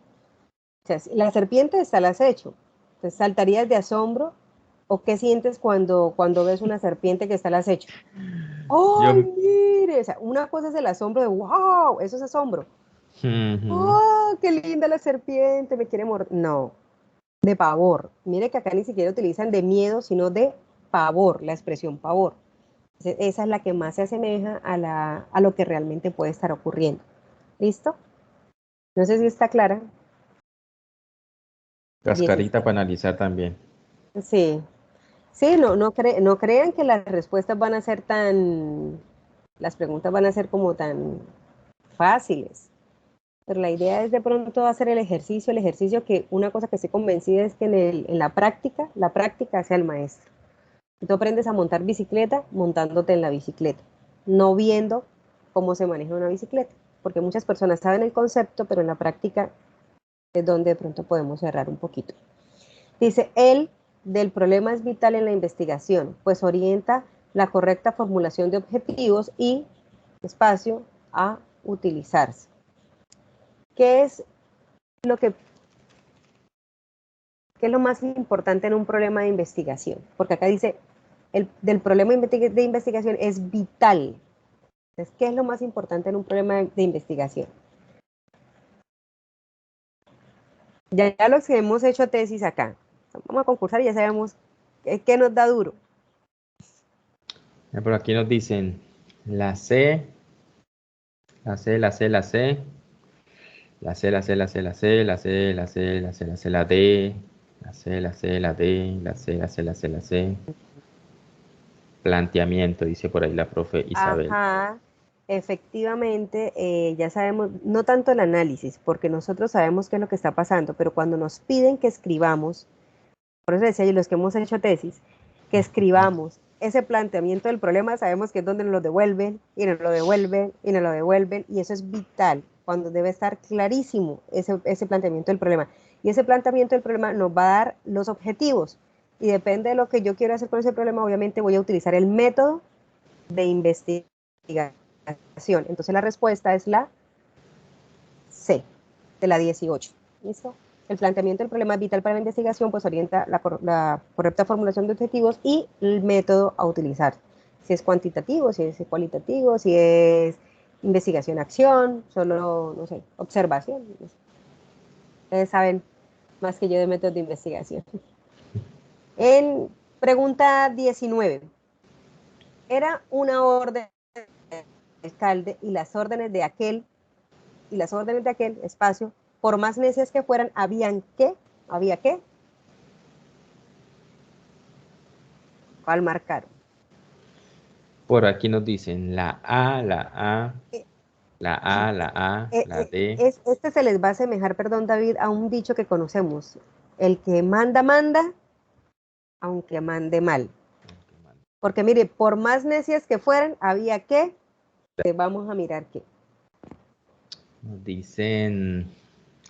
sea, si la serpiente está al acecho. Entonces, ¿saltarías de asombro? ¿O qué sientes cuando ves una serpiente que está al acecho?
Yo...
¡Ay, mire! O sea, una cosa es el asombro de ¡wow! Eso es asombro.
Ujú.
¡Oh, qué linda la serpiente! Me quiere morder. No, de pavor. Mire que acá ni siquiera utilizan de miedo, sino de pavor, la expresión pavor. Esa es la que más se asemeja a lo que realmente puede estar ocurriendo. ¿Listo? No sé si está clara.
Cascarita
17.
para analizar también.
Sí, sí, no crean que las respuestas van a ser las preguntas van a ser como tan fáciles. Pero la idea es de pronto hacer el ejercicio que una cosa que estoy convencida es que en la práctica hace al maestro. Tú aprendes a montar bicicleta montándote en la bicicleta, no viendo cómo se maneja una bicicleta, porque muchas personas saben el concepto, pero en la práctica es donde de pronto podemos cerrar un poquito. Dice, el del problema es vital en la investigación, pues orienta la correcta formulación de objetivos y espacio a utilizarse. ¿Qué es lo que ¿Qué es lo más importante en un problema de investigación? Porque acá dice, del problema de investigación es vital. Entonces, ¿qué es lo más importante en un problema de investigación? Ya los que hemos hecho tesis acá, vamos a concursar y ya sabemos qué nos da duro.
Por aquí nos dicen la C, la C, la C, la C, la C, la C, la C, la C, la C, la C, la C, la C, la D, la C, la C, la D, la C, la C, la C, la C. Planteamiento, dice por ahí la profe Isabel.
Ajá, efectivamente, ya sabemos, no tanto el análisis, porque nosotros sabemos qué es lo que está pasando, pero cuando nos piden que escribamos, por eso decía yo, los que hemos hecho tesis, que escribamos ese planteamiento del problema, sabemos que es donde nos lo devuelven, y nos lo devuelven, y nos lo devuelven, y eso es vital. cuando debe estar clarísimo ese planteamiento del problema. Y ese planteamiento del problema nos va a dar los objetivos. Y depende de lo que yo quiero hacer con ese problema, obviamente voy a utilizar el método de investigación. Entonces la respuesta es la C, de la 18. ¿Listo? El planteamiento del problema vital para la investigación pues orienta la correcta formulación de objetivos y el método a utilizar. Si es cuantitativo, si es cualitativo, si es investigación-acción, solo, no sé, observación. Ustedes saben más que yo de métodos de investigación. En pregunta 19. Era una orden del alcalde y las órdenes de aquel espacio, por más necias que fueran, ¿había qué? ¿Cuál marcaron?
Por aquí nos dicen la A, la A, la A, la A, la D.
Este se les va a asemejar, perdón, David, a un dicho que conocemos. El que manda, manda, aunque mande mal. Porque mire, por más necias que fueran, había qué. Vamos a mirar qué.
Nos dicen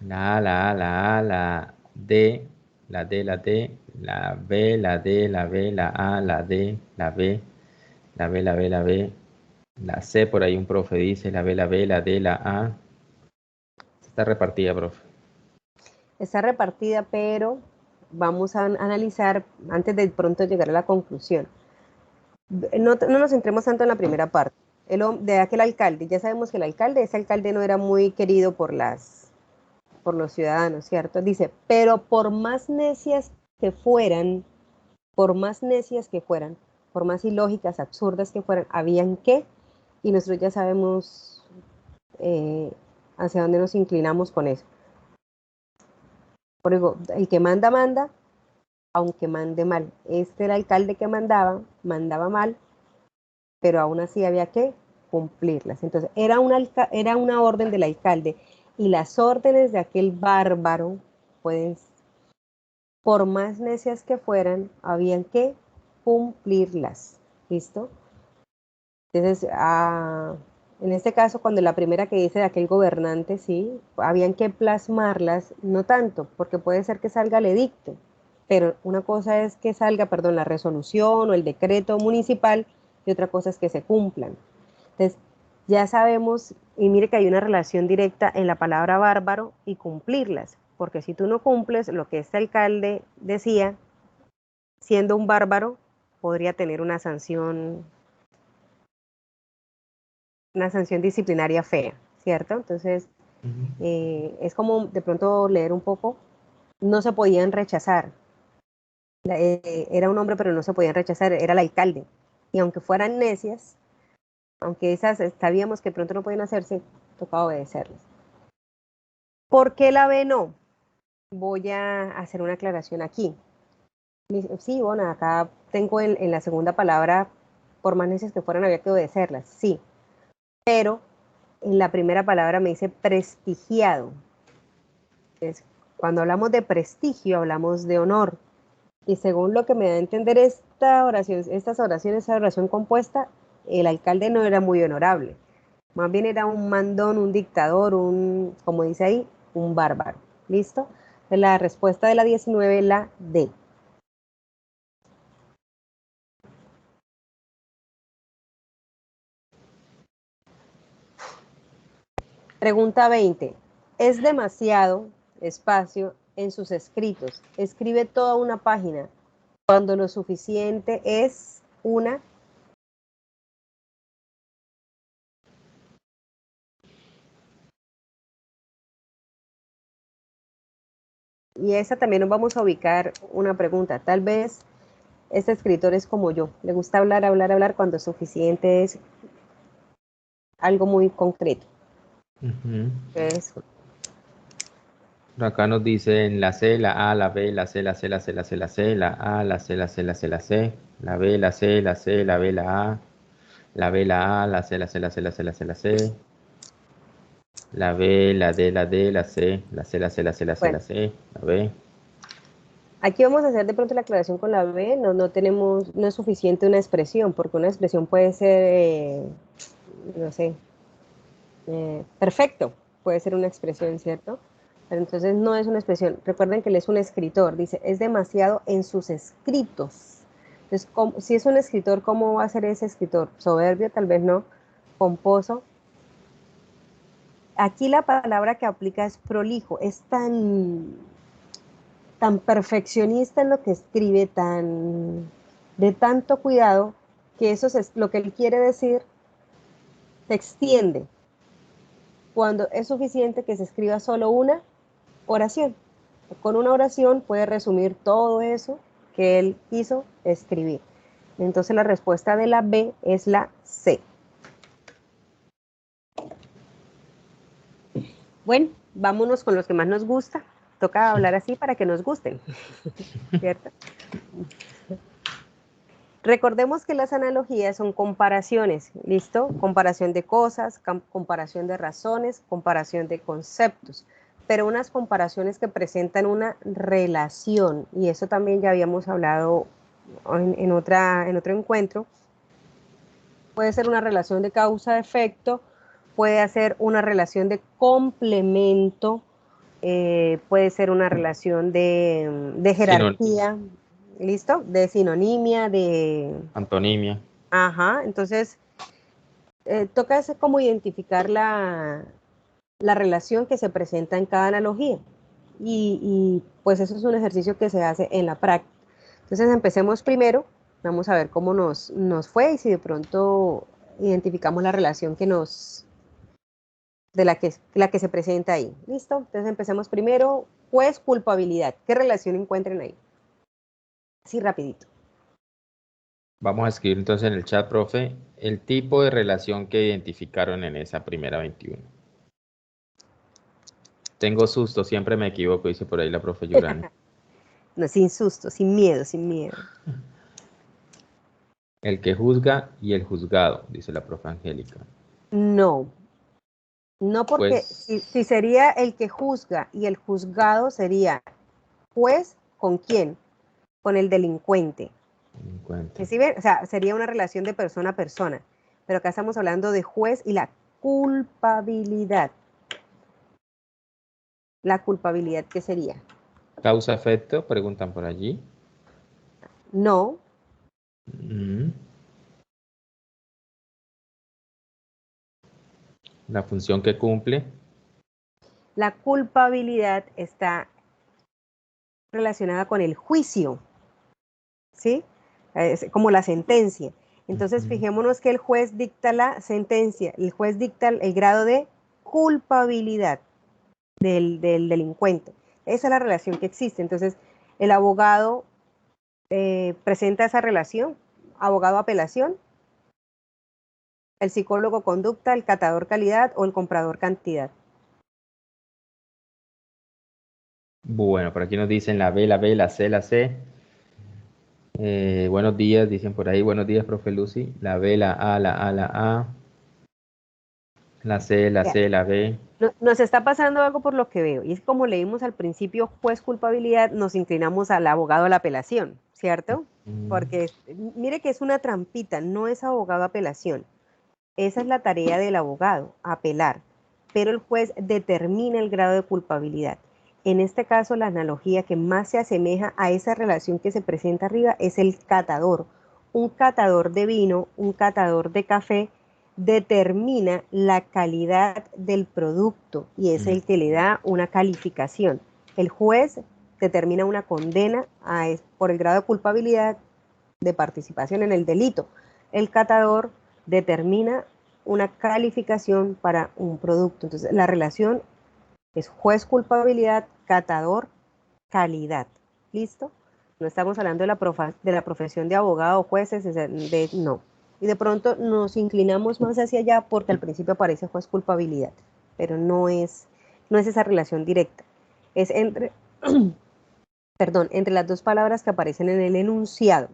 la A, la A, la A, la D, la D, la D, la B, la D, la B, la A, la D, la B, la B, la B, la B, la C, por ahí un profe dice, la B, la B, la D, la A. Está repartida, profe.
Está repartida, pero vamos a analizar antes de pronto llegar a la conclusión. No nos centremos tanto en la primera parte. De aquel alcalde, ya sabemos que ese alcalde no era muy querido por los ciudadanos, ¿cierto? Dice, pero por más necias que fueran, por más ilógicas, absurdas que fueran, habían que, y nosotros ya sabemos hacia dónde nos inclinamos con eso. Por ejemplo, el que manda, manda, aunque mande mal. Este era el alcalde que mandaba mal, pero aún así había que cumplirlas. Entonces, era una orden del alcalde, y las órdenes de aquel bárbaro, pues, por más necias que fueran, habían que cumplirlas. ¿Listo? Entonces, en este caso, cuando la primera que dice de aquel gobernante, sí, habían que plasmarlas, no tanto, porque puede ser que salga el edicto, pero una cosa es que salga, perdón, la resolución o el decreto municipal, y otra cosa es que se cumplan. Entonces, ya sabemos, y mire que hay una relación directa en la palabra bárbaro y cumplirlas, porque si tú no cumples lo que este alcalde decía, siendo un bárbaro, podría tener una sanción disciplinaria fea, ¿cierto? Entonces, es como de pronto leer un poco, no se podían rechazar. Era un hombre, pero no se podían rechazar, era el alcalde. Y aunque fueran necias, aunque esas sabíamos que pronto no podían hacerse, tocaba obedecerles. ¿Por qué la B no? Voy a hacer una aclaración aquí. Sí, bueno, acá tengo en la segunda palabra, por más necias que fueran, había que obedecerlas, sí. Pero en la primera palabra me dice prestigiado. Entonces, cuando hablamos de prestigio, hablamos de honor. Y según lo que me da a entender esta oración compuesta, el alcalde no era muy honorable. Más bien era un mandón, un dictador, como dice ahí, un bárbaro. ¿Listo? La respuesta de la 19 es la D. Pregunta 20. Es demasiado espacio en sus escritos. Escribe toda una página cuando lo suficiente es una. Y esa también nos vamos a ubicar una pregunta. Tal vez este escritor es como yo. Le gusta hablar cuando suficiente es algo muy concreto. Eso.
Acá nos dicen la C, la A, la B, la C, la C, la C, la C, la C, la A, la C, la C, la C, la C, la B, la C, la C, la B, la A, la B, la A, la C, la C, la C, la C, la C, la C, la B, la D, la D, la C, la C, la C, la C, la C, la C, la B.
Aquí vamos a hacer de pronto la aclaración con la B. No es suficiente una expresión, porque una expresión puede ser, no sé, perfecto. puede ser una expresión, ¿cierto? Pero entonces no es una expresión. Recuerden que él es un escritor, dice, es demasiado en sus escritos. Entonces, si es un escritor, ¿cómo va a ser ese escritor? Soberbio, tal vez no. Pomposo. Aquí la palabra que aplica es prolijo, es tan perfeccionista en lo que escribe, de tanto cuidado, que eso es lo que él quiere decir, se extiende. Cuando es suficiente que se escriba solo una oración. Con una oración puede resumir todo eso que él quiso escribir. Entonces la respuesta de la B es la C. Bueno, vámonos con los que más nos gusta. Toca hablar así para que nos gusten, ¿cierto? Recordemos que las analogías son comparaciones, ¿listo? Comparación de cosas, comparación de razones, comparación de conceptos, pero unas comparaciones que presentan una relación, y eso también ya habíamos hablado en otro encuentro. Puede ser una relación de causa-efecto, puede ser una relación de complemento, puede ser una relación de jerarquía, ¿listo? De sinonimia, de...
Antonimia.
Ajá, entonces toca como identificar la relación que se presenta en cada analogía. Y pues eso es un ejercicio que se hace en la práctica. Entonces empecemos primero, vamos a ver cómo nos fue y si de pronto identificamos la relación de la que se presenta ahí. ¿Listo? Entonces empecemos primero, juez, culpabilidad. ¿Qué relación encuentren ahí? Así rapidito.
Vamos a escribir entonces en el chat, profe, el tipo de relación que identificaron en esa primera 21. Tengo susto, siempre me equivoco, dice por ahí la profe Yurani.
No, sin susto, sin miedo, sin miedo.
El que juzga y el juzgado, dice la profe Angélica.
No, no porque
Pues,
si sería el que juzga y el juzgado sería juez, ¿con quién? Con el delincuente. ¿Sí ven? O sea, sería una relación de persona a persona. Pero acá estamos hablando de juez y la culpabilidad. La culpabilidad, ¿qué sería?
Causa-efecto, preguntan por allí.
No.
La función que cumple.
La culpabilidad está relacionada con el juicio, ¿sí? Es como la sentencia. Entonces, fijémonos que el juez dicta la sentencia, el juez dicta el grado de culpabilidad del delincuente. Esa es la relación que existe. Entonces, el abogado presenta esa relación, abogado apelación, el psicólogo conducta, el catador calidad o el comprador cantidad.
Bueno, por aquí nos dicen la B, la B, la C, la C. Buenos días, dicen por ahí. Buenos días, profe Lucy. La B, la A, la A, la A. La C, la C, la B.
Nos está pasando algo por lo que veo, y es como leímos al principio, juez culpabilidad, nos inclinamos al abogado a la apelación, ¿cierto? Porque mire que es una trampita, no es abogado a apelación. Esa es la tarea del abogado, apelar, pero el juez determina el grado de culpabilidad. En este caso, la analogía que más se asemeja a esa relación que se presenta arriba es el catador. Un catador de vino, un catador de café, determina la calidad del producto y es el que le da una calificación. El juez determina una condena por el grado de culpabilidad de participación en el delito. El catador determina una calificación para un producto. Entonces, la relación es juez culpabilidad, catador calidad. ¿Listo? No estamos hablando de la profesión de abogado o jueces, no. Y de pronto nos inclinamos más hacia allá porque al principio aparece juez culpabilidad, pero no es esa relación directa. Es entre, perdón, entre las dos palabras que aparecen en el enunciado.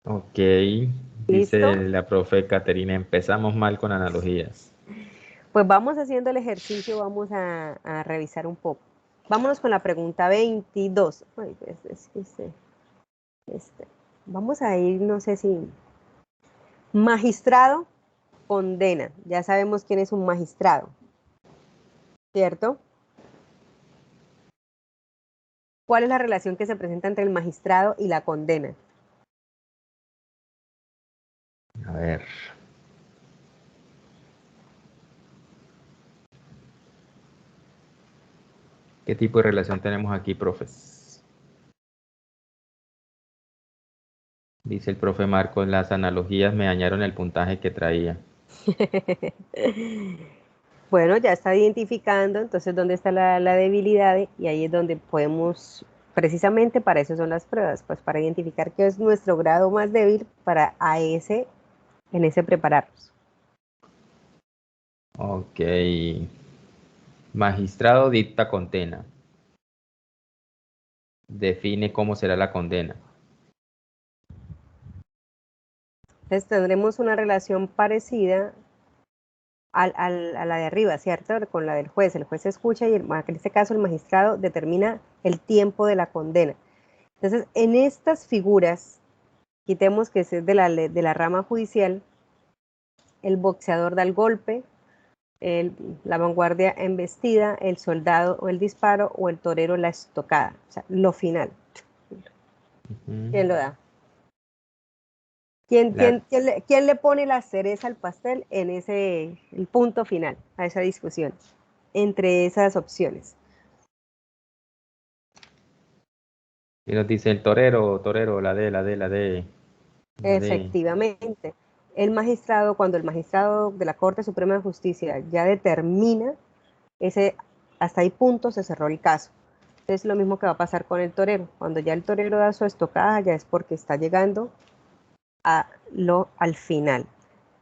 Ok, dice
¿Listo?
la profe Caterina, empezamos mal con analogías.
Pues vamos haciendo el ejercicio, vamos a revisar un poco. Vámonos con la pregunta 22. Ay, vamos a ir, no sé si... Magistrado, condena. Ya sabemos quién es un magistrado, ¿cierto? ¿Cuál es la relación que se presenta entre el magistrado y la condena?
A ver. ¿Qué tipo de relación tenemos aquí, profes? Dice el profe Marcos, las analogías me dañaron el puntaje que traía.
Bueno, ya está identificando, entonces, dónde está la debilidad y ahí es donde podemos, precisamente para eso son las pruebas, pues para identificar qué es nuestro grado más débil para en ese prepararnos.
Ok. Magistrado dicta condena. Define cómo será la condena.
Entonces tendremos una relación parecida a la de arriba, ¿cierto? Con la del juez. El juez escucha y en este caso el magistrado determina el tiempo de la condena. Entonces, en estas figuras, quitemos que es de la rama judicial, el boxeador da el golpe, la vanguardia embestida, el soldado o el disparo, o el torero la estocada. O sea, lo final. ¿Quién lo da? ¿Quién le pone la cereza al pastel en el punto final a esa discusión entre esas opciones?
Y nos dice el torero, torero, la D, la D, la D. La D.
Efectivamente. Cuando el magistrado de la Corte Suprema de Justicia ya determina hasta ahí punto se cerró el caso. Es lo mismo que va a pasar con el torero. Cuando ya el torero da su estocada, ya es porque está llegando al final.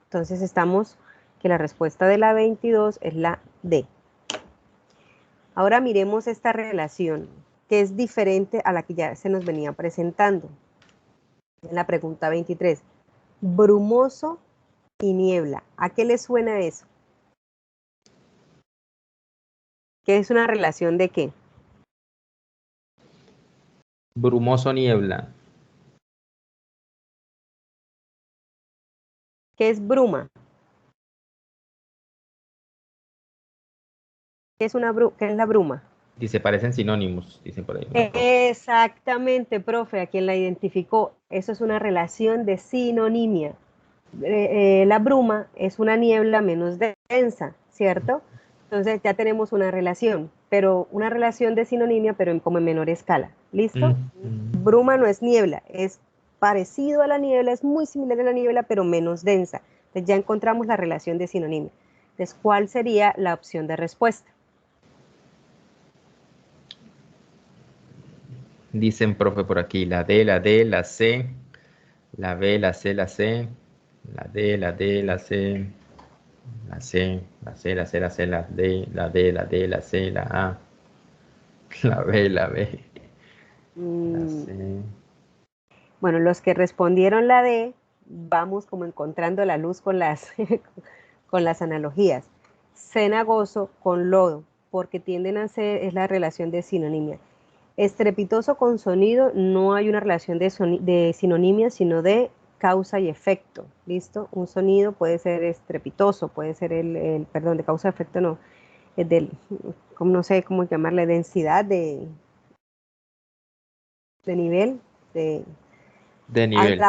Entonces estamos que la respuesta de la 22 es la D. Ahora miremos esta relación, que es diferente a la que ya se nos venía presentando. En la pregunta 23. Brumoso y niebla. ¿A qué le suena eso? ¿Qué es una relación de qué?
Brumoso niebla.
¿Qué es bruma? ¿Qué es la bruma?
Dice, parecen sinónimos, dicen por ahí.
Exactamente, profe, a quien la identificó. Eso es una relación de sinonimia. La bruma es una niebla menos densa, ¿cierto? Entonces ya tenemos una relación, pero una relación de sinonimia, pero como en menor escala. ¿Listo? Bruma no es niebla, es parecido a la niebla, es muy similar a la niebla, pero menos densa. Entonces ya encontramos la relación de sinonimia. Entonces, ¿cuál sería la opción de respuesta?
Dicen, profe, por aquí, la D, la D, la C, la B, la C, la C, la D, la D, la C, la C, la C, la C, la C, la D, la D, la D, la C, la A, la B, la B, la C.
Bueno, los que respondieron la D, vamos como encontrando la luz con con las analogías. Cenagoso con lodo, porque tienden a ser, es la relación de sinonimia. Estrepitoso con sonido, no hay una relación de sinonimia, sino de causa y efecto. ¿Listo? Un sonido puede ser estrepitoso, puede ser perdón, de causa y efecto no, es como no sé cómo llamarle, densidad de nivel,
De nivel.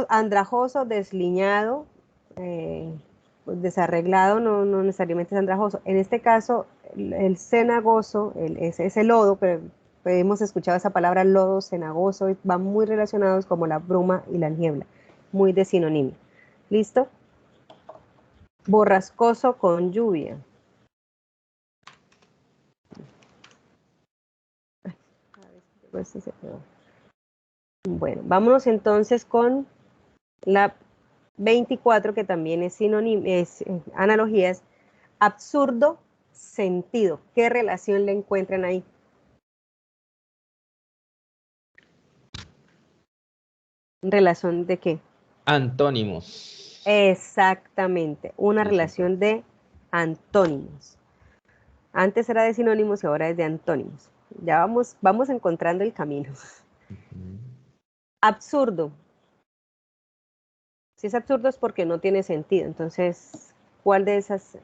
andrajoso, desliñado, pues desarreglado, no necesariamente es andrajoso. En este caso, el cenagoso, ese lodo, pero hemos escuchado esa palabra lodo, cenagoso, y van muy relacionados como la bruma y la niebla, muy de sinonimia. ¿Listo? Borrascoso con lluvia. Bueno, vámonos entonces con la 24, que también es analogías. Absurdo, sentido. ¿Qué relación le encuentran ahí? ¿Relación de qué?
Antónimos.
Exactamente, una
Dicen por
relación de antónimos. Antes era de sinónimos y ahora es de antónimos. Ya vamos encontrando el camino. Absurdo. Si es absurdo es porque no tiene sentido. Entonces, ¿cuál de esas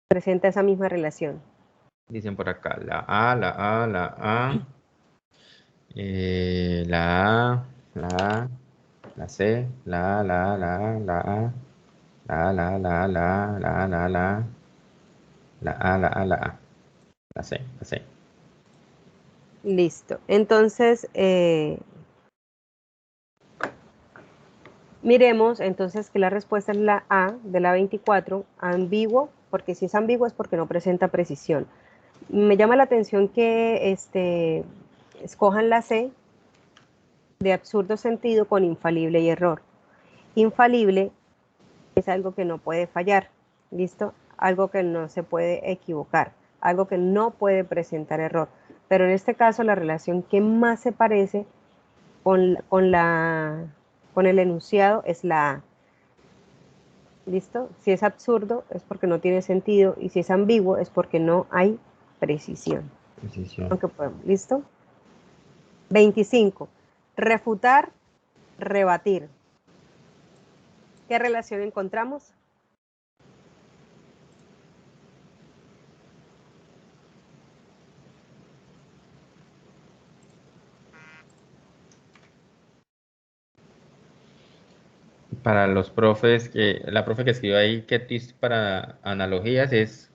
presenta esa misma relación?
Dicen por acá, la A, la A, la A, la A, la A, la C, la A, la A, la A, la A, la A, la A, la A, la A, la A, la A, la A, la A, la A, la A, la C, la C.
Listo. Entonces, miremos entonces que la respuesta es la A de la 24, ambiguo, porque si es ambiguo es porque no presenta precisión. Me llama la atención que escojan la C de absurdo sentido con infalible y error. Infalible es algo que no puede fallar, ¿listo? Algo que no se puede equivocar, algo que no puede presentar error. Pero en este caso la relación que más se parece con el enunciado es la A. ¿Listo? Si es absurdo es porque no tiene sentido y si es ambiguo es porque no hay precisión.
Precisión.
Aunque podemos, ¿listo? 25. Refutar, rebatir. ¿Qué relación encontramos?
Para los profes, la profe que escribió ahí, ¿qué tips para analogías? Es,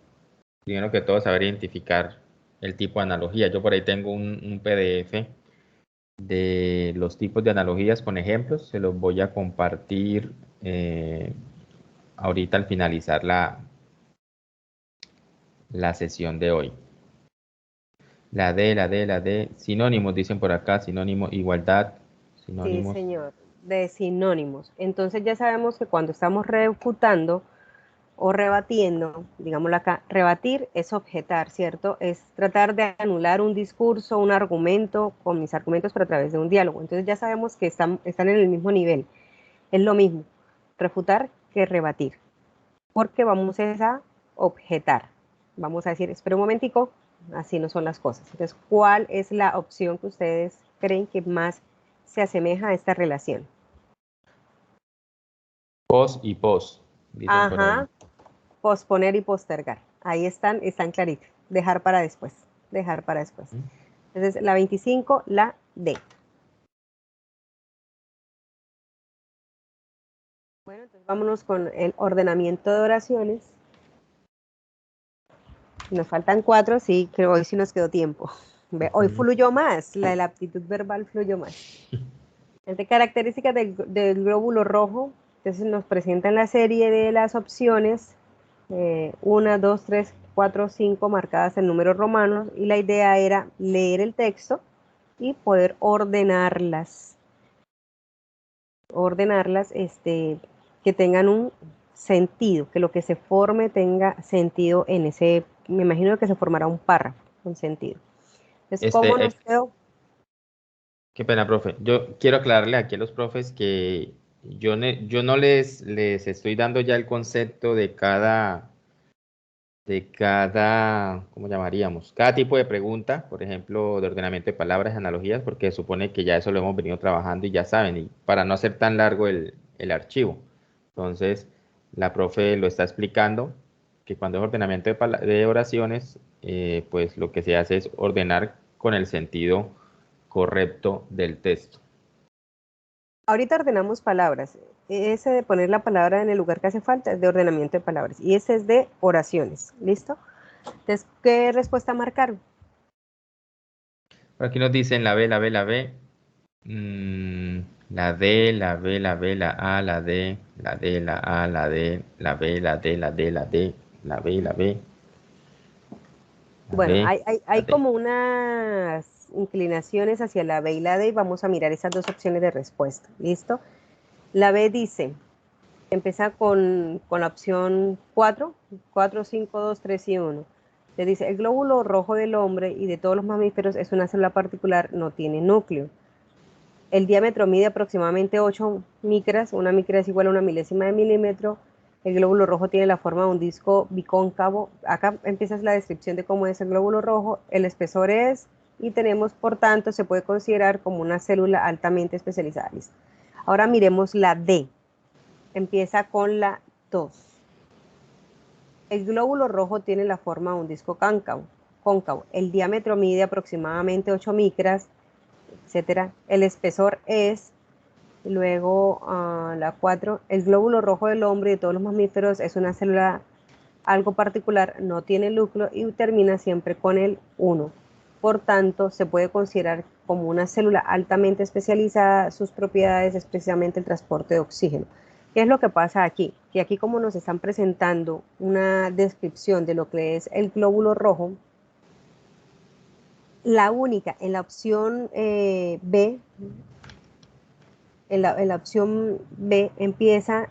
primero que todo, saber identificar el tipo de analogía. Yo por ahí tengo un PDF de los tipos de analogías con ejemplos. Se los voy a compartir ahorita al finalizar la sesión de hoy. La D. Sinónimos, dicen por acá, sinónimo, igualdad,
Sí,
sinónimos.
señor, de sinónimos. Entonces ya sabemos que cuando estamos refutando o rebatiendo, digámoslo acá, rebatir es objetar, ¿cierto? Es tratar de anular un discurso, un argumento con mis argumentos, pero a través de un diálogo. Entonces ya sabemos que están en el mismo nivel. Es lo mismo refutar que rebatir, porque vamos a objetar. Vamos a decir, espera un momentico, así no son las cosas. Entonces, ¿cuál es la opción que ustedes creen que más se asemeja a esta relación?
Pos y pos, dicen por ahí.
Ajá, posponer y postergar. Ahí están claritos. Dejar para después. Dejar para después. Entonces, la 25, la D. Bueno, entonces vámonos con el ordenamiento de oraciones. Nos faltan 4, sí, creo hoy sí nos quedó tiempo. Hoy fluyó más, la aptitud verbal fluyó más. Entre características del glóbulo rojo, entonces nos presentan la serie de las opciones, 1, 2, 3, 4, 5 marcadas en números romanos, y la idea era leer el texto y poder ordenarlas, que tengan un sentido, que lo que se forme tenga sentido en ese, me imagino que se formará un párrafo con sentido. Entonces, ¿cómo nos quedó?
Qué pena, profe. Yo quiero aclararle aquí a los profes que yo no les estoy dando ya el concepto de cada, ¿cómo llamaríamos? Cada tipo de pregunta, por ejemplo, de ordenamiento de palabras, analogías, porque supone que ya eso lo hemos venido trabajando y ya saben, y para no hacer tan largo el archivo. Entonces, la profe lo está explicando, que cuando es ordenamiento de oraciones, pues lo que se hace es ordenar con el sentido correcto del texto.
Ahorita ordenamos palabras. Ese de poner la palabra en el lugar que hace falta es de ordenamiento de palabras. Y ese es de oraciones. ¿Listo? Entonces, ¿qué respuesta marcaron?
Por aquí nos dicen la B, la B, la B. La D, la B, la B, la A, la D, la D, la A, la D, la B, la D, la D, la D, la B, la B, la
Bueno,
B, la
hay
D.
como unas inclinaciones hacia la B y la D y vamos a mirar esas dos opciones de respuesta. ¿Listo? La B dice, empieza con la opción 4, 4, 5, 2, 3 y 1. Le dice, el glóbulo rojo del hombre y de todos los mamíferos es una célula particular, no tiene núcleo. El diámetro mide aproximadamente 8 micras, una micra es igual a una milésima de milímetro. El glóbulo rojo tiene la forma de un disco bicóncavo. Acá empieza la descripción de cómo es el glóbulo rojo, el espesor es, y tenemos, por tanto, se puede considerar como una célula altamente especializada. Ahora miremos la D. Empieza con la 2. El glóbulo rojo tiene la forma de un disco cóncavo. El diámetro mide aproximadamente 8 micras, etc. El espesor es, luego la 4, el glóbulo rojo del hombre y de todos los mamíferos es una célula algo particular, no tiene núcleo y termina siempre con el 1. Por tanto, se puede considerar como una célula altamente especializada. Sus propiedades es precisamente el transporte de oxígeno. ¿Qué es lo que pasa aquí? Que aquí, como nos están presentando una descripción de lo que es el glóbulo rojo, la única en la opción B, en la opción B empieza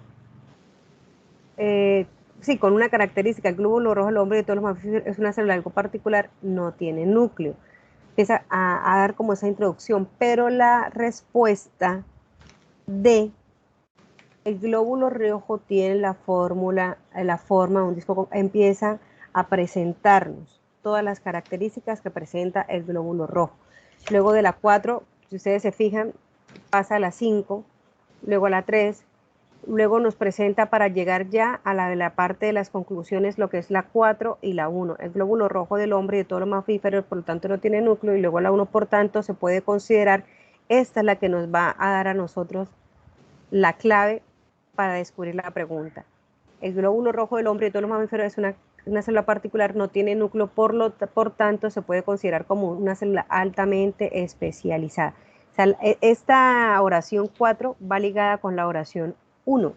sí, con una característica. El glóbulo rojo del hombre de todos los mamíferos es una célula algo particular, no tiene núcleo. Empieza a dar como esa introducción, pero la respuesta de el glóbulo rojo tiene la forma de un disco, empieza a presentarnos todas las características que presenta el glóbulo rojo. Luego de la 4, si ustedes se fijan, pasa a la 5, luego a la 3, luego nos presenta para llegar ya a la parte de las conclusiones, lo que es la 4 y la 1. El glóbulo rojo del hombre y de todos los mamíferos, por lo tanto, no tiene núcleo, y luego la 1, por tanto, se puede considerar, esta es la que nos va a dar a nosotros la clave para descubrir la pregunta. El glóbulo rojo del hombre y de todos los mamíferos es una célula particular, no tiene núcleo, por tanto, se puede considerar como una célula altamente especializada. O sea, esta oración 4 va ligada con la oración 1.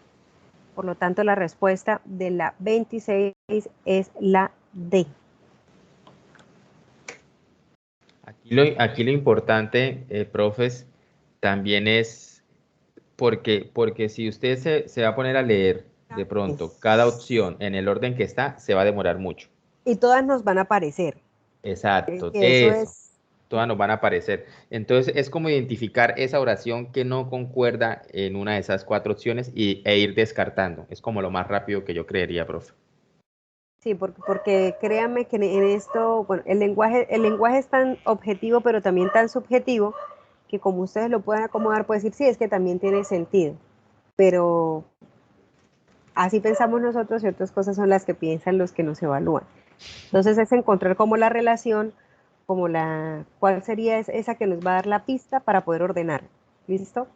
Por lo tanto, la respuesta de la 26 es la D.
Aquí lo importante, profes, también es porque si usted se va a poner a leer de pronto cada opción en el orden que está, se va a demorar mucho.
Y todas nos van a aparecer.
Exacto,
Eso
eso.
es.
Todas nos van a aparecer. Entonces es como identificar esa oración que no concuerda en una de esas 4 opciones e ir descartando. Es como lo más rápido que yo creería, profe.
Sí, porque créanme que en esto, bueno, el lenguaje es tan objetivo, pero también tan subjetivo, que como ustedes lo pueden acomodar, puede decir, sí, es que también tiene sentido. Pero así pensamos nosotros y otras cosas son las que piensan los que nos evalúan. Entonces es encontrar como la relación, cuál sería esa que nos va a dar la pista para poder ordenar. ¿Listo?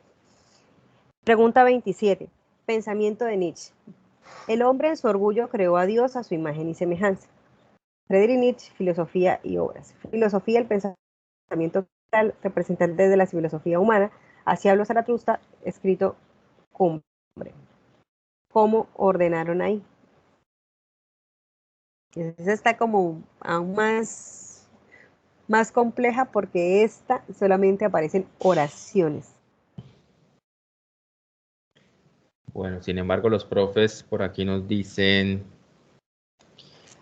Pregunta 27. Pensamiento de Nietzsche. El hombre en su orgullo creó a Dios a su imagen y semejanza. Friedrich Nietzsche, filosofía y obras. Filosofía, el pensamiento occidental, representante de la filosofía humana. Así habló Zaratustra, escrito Cumbre. ¿Cómo ordenaron ahí? Esa está como aún más compleja, porque esta solamente aparecen oraciones.
Bueno, sin embargo, los profes por aquí nos dicen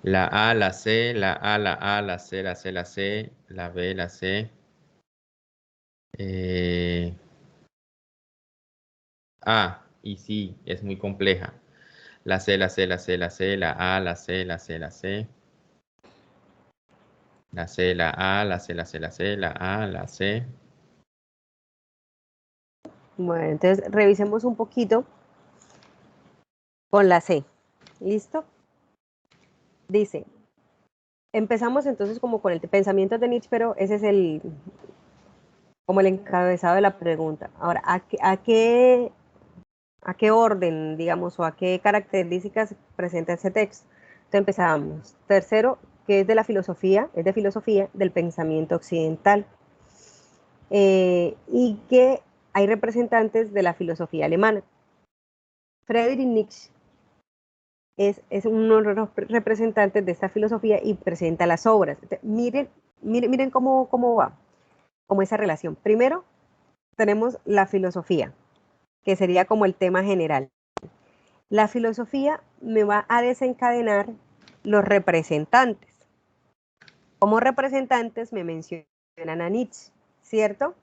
la A, la C, la A, la A, la C, la C, la C, la B, la C. Y sí, es muy compleja. La C, la C, la C, la C, la A, la C, la C, la C. La C, la A, la C, la C, la C, la A, la C.
Bueno, entonces revisemos un poquito con la C. ¿Listo? Dice, empezamos entonces como con el pensamiento de Nietzsche, pero ese es como el encabezado de la pregunta. Ahora, ¿a qué orden, digamos, o a qué características presenta ese texto? Entonces empezamos. Tercero, que es de filosofía del pensamiento occidental. Y que hay representantes de la filosofía alemana. Friedrich Nietzsche es uno de los representantes de esta filosofía y presenta las obras. Miren cómo va, como esa relación. Primero, tenemos la filosofía, que sería como el tema general. La filosofía me va a desencadenar los representantes. Como representantes me mencionan a Nietzsche, ¿cierto?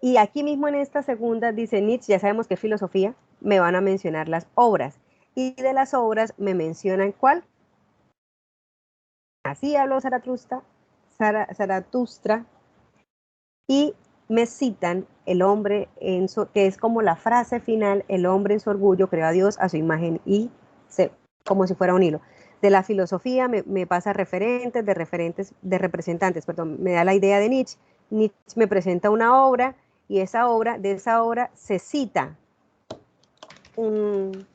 Y aquí mismo en esta segunda dice Nietzsche, ya sabemos que es filosofía, me van a mencionar las obras. Y de las obras me mencionan ¿cuál? Así habló Zaratustra, y me citan el hombre, que es como la frase final, el hombre en su orgullo creó a Dios a su imagen y como si fuera un hilo. De la filosofía me pasa referentes, de representantes, perdón, me da la idea de Nietzsche. Nietzsche me presenta una obra y de esa obra se cita un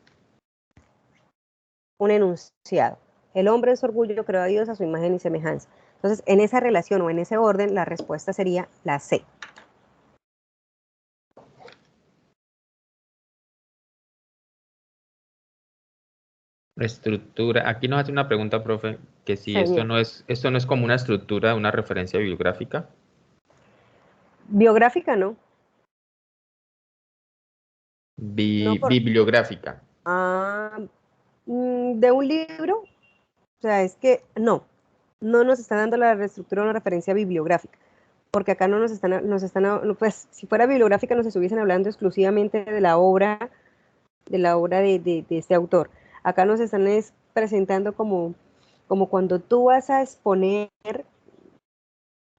enunciado. El hombre es orgullo, creó a Dios a su imagen y semejanza. Entonces, en esa relación o en ese orden, la respuesta sería la C.
Estructura. Aquí nos hace una pregunta, profe, que si esto no es como una estructura, una referencia bibliográfica.
Biográfica, no.
Bibliográfica.
De un libro, o sea, es que no nos está dando la estructura de una referencia bibliográfica, porque acá no nos están, pues si fuera bibliográfica nos estuviesen hablando exclusivamente de la obra de este autor. Acá nos están presentando como cuando tú vas a exponer,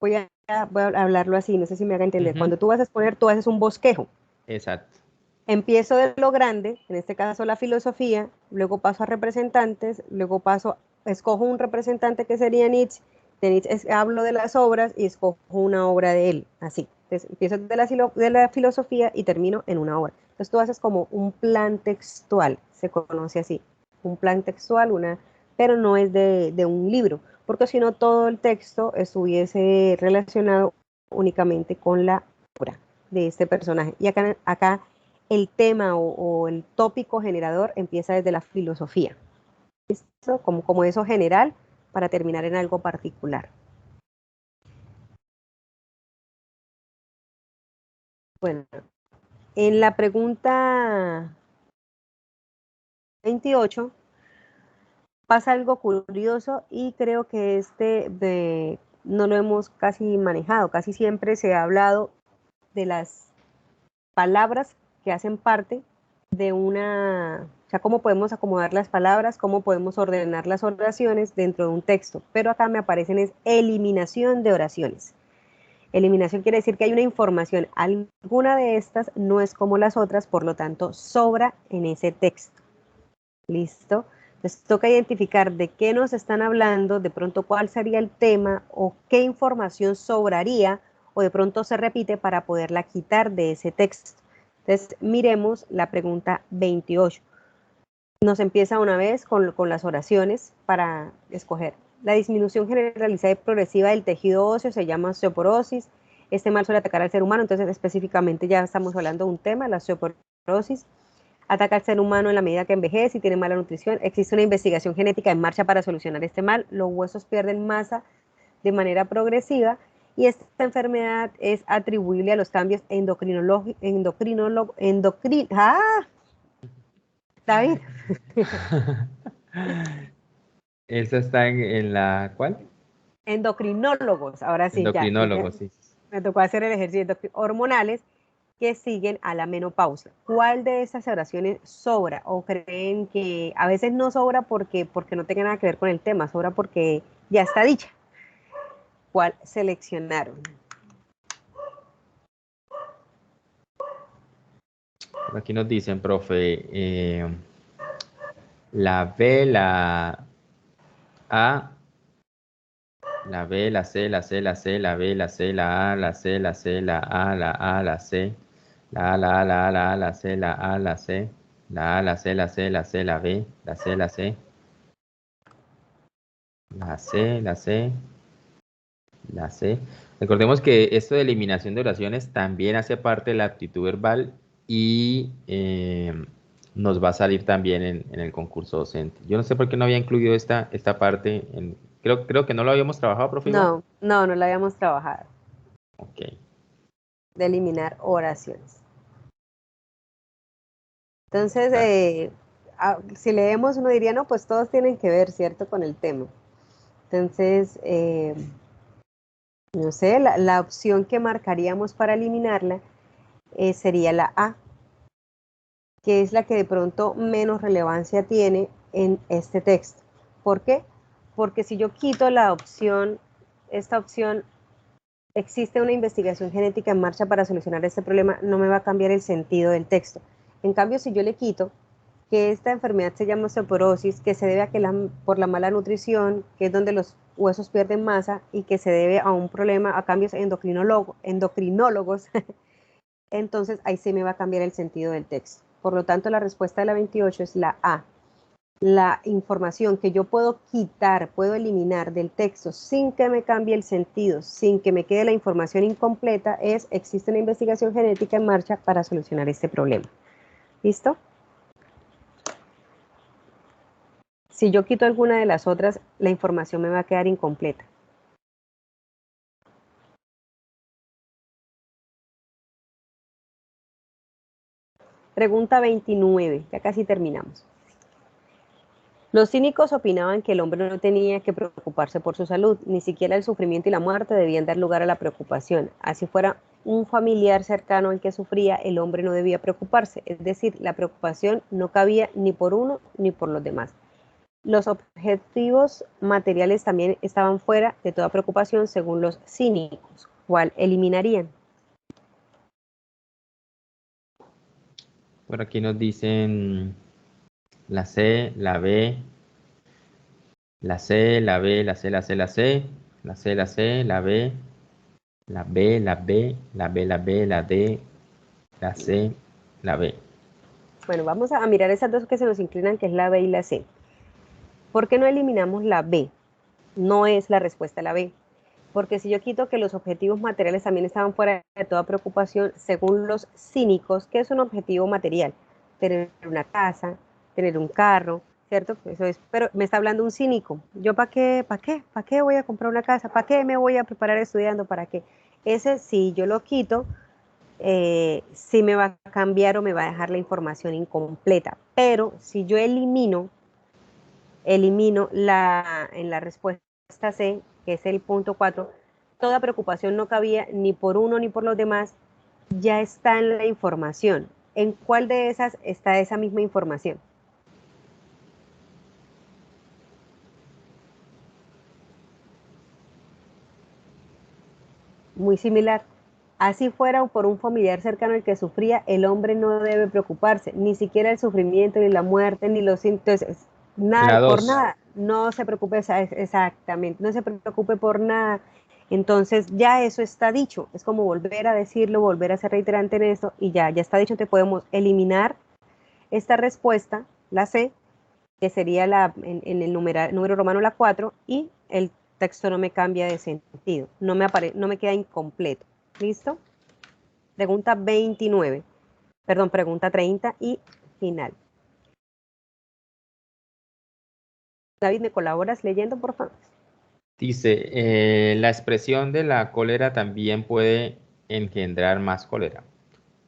voy a hablarlo así, no sé si me haga entender, cuando tú vas a exponer, tú haces un bosquejo.
Exacto.
Empiezo de lo grande, en este caso la filosofía, luego paso a representantes, luego escojo un representante que sería Nietzsche, de Nietzsche hablo de las obras y escojo una obra de él, así. Entonces empiezo de la filosofía y termino en una obra. Entonces tú haces como un plan textual, se conoce así, un plan textual, pero no es de un libro, porque si no todo el texto estuviese relacionado únicamente con la obra de este personaje. Y acá el tema o el tópico generador empieza desde la filosofía. ¿Listo? Como eso general para terminar en algo particular. Bueno, en la pregunta 28 pasa algo curioso y creo que no lo hemos casi manejado. Casi siempre se ha hablado de las palabras que hacen parte de o sea, cómo podemos acomodar las palabras, cómo podemos ordenar las oraciones dentro de un texto. Pero acá me aparecen es eliminación de oraciones. Eliminación quiere decir que hay una información, alguna de estas no es como las otras, por lo tanto, sobra en ese texto. ¿Listo? Entonces toca identificar de qué nos están hablando, de pronto cuál sería el tema o qué información sobraría o de pronto se repite para poderla quitar de ese texto. Entonces miremos la pregunta 28. Nos empieza una vez con las oraciones para escoger. La disminución generalizada y progresiva del tejido óseo se llama osteoporosis. Este mal suele atacar al ser humano, entonces específicamente ya estamos hablando de un tema, la osteoporosis. Ataca al ser humano en la medida que envejece y tiene mala nutrición. Existe una investigación genética en marcha para solucionar este mal. Los huesos pierden masa de manera progresiva y esta enfermedad es atribuible a los cambios David.
Esa está en la ¿cuál?
Endocrinólogos, ahora sí,
Endocrinólogos, sí.
me tocó hacer el ejercicio hormonales que siguen a la menopausia. ¿Cuál de estas oraciones sobra o creen que a veces no sobra porque no tenga nada que ver con el tema, sobra porque ya está dicha? ¿Cuál seleccionaron?
Aquí nos dicen, profe, la B, la A, la B, la C, la C, la C, la B, la C, la A, la C, la C, la A, la A, la C, la A, la A, la A, la A, la C, la A, la C, la A, la C, la C, la C, la B, la C, la C, la C, la C, la C. Recordemos que esto de eliminación de oraciones también hace parte de la aptitud verbal y nos va a salir también en el concurso docente. Yo no sé por qué no había incluido esta parte. Creo que no lo habíamos trabajado, profe Iván.
No la habíamos trabajado.
Ok.
De eliminar oraciones. Entonces, si leemos uno diría, no, pues todos tienen que ver, ¿cierto?, con el tema. Entonces, no sé, la opción que marcaríamos para eliminarla sería la A, que es la que de pronto menos relevancia tiene en este texto. ¿Por qué? Porque si yo quito esta opción, existe una investigación genética en marcha para solucionar este problema, no me va a cambiar el sentido del texto. En cambio, si yo le quito que esta enfermedad se llama osteoporosis, que se debe a que por la mala nutrición, que es donde los huesos pierden masa y que se debe a un problema, a cambios endocrinólogos, entonces ahí se me va a cambiar el sentido del texto. Por lo tanto, la respuesta de la 28 es la A. La información que yo puedo quitar, puedo eliminar del texto sin que me cambie el sentido, sin que me quede la información incompleta, existe una investigación genética en marcha para solucionar este problema. ¿Listo? Si yo quito alguna de las otras, la información me va a quedar incompleta. Pregunta 29, ya casi terminamos. Los cínicos opinaban que el hombre no tenía que preocuparse por su salud, ni siquiera el sufrimiento y la muerte debían dar lugar a la preocupación. Así fuera un familiar cercano al que sufría, el hombre no debía preocuparse, es decir, la preocupación no cabía ni por uno ni por los demás. Los objetivos materiales también estaban fuera de toda preocupación según los cínicos, ¿cuál eliminarían?
Por aquí nos dicen la C, la B, la C, la B, la C, la C, la C, la C, la C, la B, la B, la B, la B, la B, la D, la C, la B.
Bueno, vamos a mirar esas dos que se nos inclinan, que es la B y la C. ¿Por qué no eliminamos la B? No es la respuesta la B. Porque si yo quito que los objetivos materiales también estaban fuera de toda preocupación, según los cínicos, ¿qué es un objetivo material? Tener una casa, tener un carro, ¿cierto? Eso es, pero me está hablando un cínico. ¿Yo para qué voy a comprar una casa? ¿Para qué me voy a preparar estudiando? ¿Para qué? Ese, si yo lo quito, sí me va a cambiar o me va a dejar la información incompleta. Pero si yo elimino en la respuesta C, que es el punto 4, toda preocupación no cabía ni por uno ni por los demás, ya está en la información. ¿En cuál de esas está esa misma información? Muy similar. Así fuera por un familiar cercano el que sufría, el hombre no debe preocuparse, ni siquiera el sufrimiento, ni la muerte, ni los síntomas, nada, por nada, no se preocupe exactamente, no se preocupe por nada. Entonces ya eso está dicho, es como volver a decirlo, volver a ser reiterante en esto y ya está dicho, te podemos eliminar esta respuesta, la C, que sería en el número romano la 4, y el texto no me cambia de sentido, no me queda incompleto. ¿Listo? Pregunta 29, perdón, pregunta 30 y final. David, ¿me colaboras leyendo, por favor?
Dice, la expresión de la cólera también puede engendrar más cólera.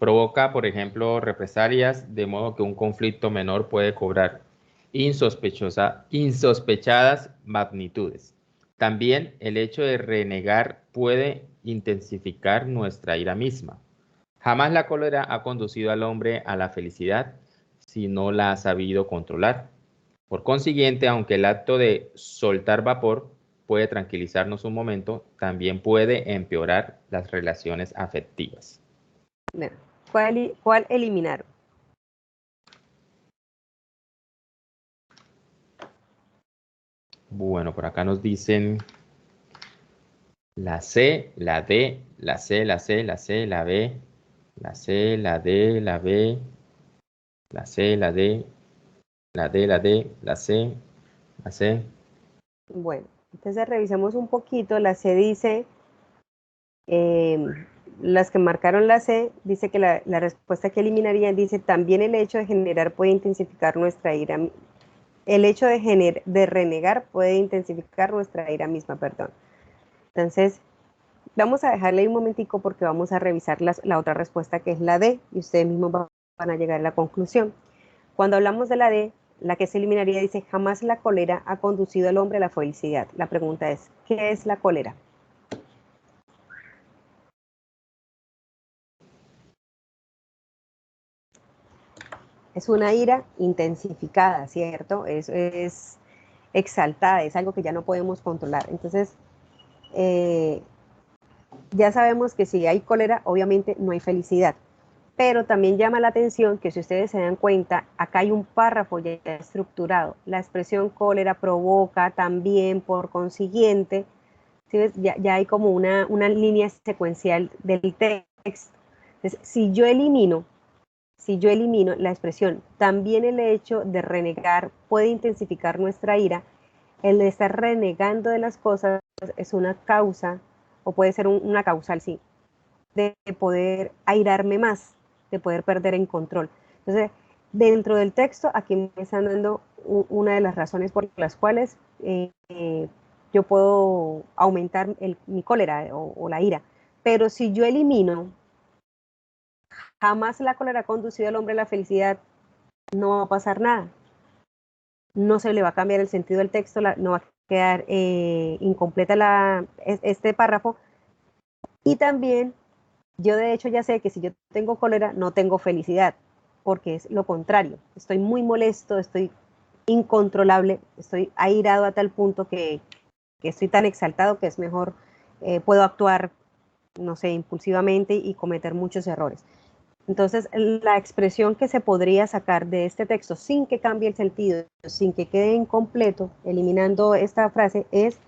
Provoca, por ejemplo, represalias, de modo que un conflicto menor puede cobrar insospechadas magnitudes. También el hecho de renegar puede intensificar nuestra ira misma. Jamás la cólera ha conducido al hombre a la felicidad si no la ha sabido controlar. Por consiguiente, aunque el acto de soltar vapor puede tranquilizarnos un momento, también puede empeorar las relaciones afectivas.
Bueno, ¿cuál eliminaron?
Bueno, por acá nos dicen la C, la D, la C, la C, la C, la B, la C, la D, la B, la C, la D, la D, la D, la C, la C.
Bueno, entonces revisemos un poquito. La C dice, las que marcaron la C, dice que la respuesta que eliminarían, dice, también el hecho de generar puede intensificar nuestra ira. El hecho de renegar puede intensificar nuestra ira misma, perdón. Entonces, vamos a dejarle ahí un momentico porque vamos a revisar la otra respuesta, que es la D, y ustedes mismos van a llegar a la conclusión. Cuando hablamos de la D, la que se eliminaría dice, jamás la cólera ha conducido al hombre a la felicidad. La pregunta es, ¿qué es la cólera? Es una ira intensificada, ¿cierto? Es exaltada, es algo que ya no podemos controlar. Entonces, ya sabemos que si hay cólera, obviamente no hay felicidad. Pero también llama la atención que si ustedes se dan cuenta, acá hay un párrafo ya estructurado. La expresión cólera provoca también, por consiguiente, ¿sí ves? Ya hay como una línea secuencial del texto. Entonces, si yo elimino la expresión, también el hecho de renegar puede intensificar nuestra ira, el de estar renegando de las cosas es una causa, o puede ser una causal, sí, de poder airarme más, de poder perder en control. Entonces, dentro del texto, aquí me están dando una de las razones por las cuales yo puedo aumentar mi cólera o la ira. Pero si yo elimino, jamás la cólera ha conducido al hombre a la felicidad, no va a pasar nada. No se le va a cambiar el sentido del texto, no va a quedar incompleta este párrafo. Y también, yo de hecho ya sé que si yo tengo cólera, no tengo felicidad, porque es lo contrario. Estoy muy molesto, estoy incontrolable, estoy airado a tal punto que estoy tan exaltado que es mejor, puedo actuar, no sé, impulsivamente y cometer muchos errores. Entonces, la expresión que se podría sacar de este texto sin que cambie el sentido, sin que quede incompleto, eliminando esta frase, es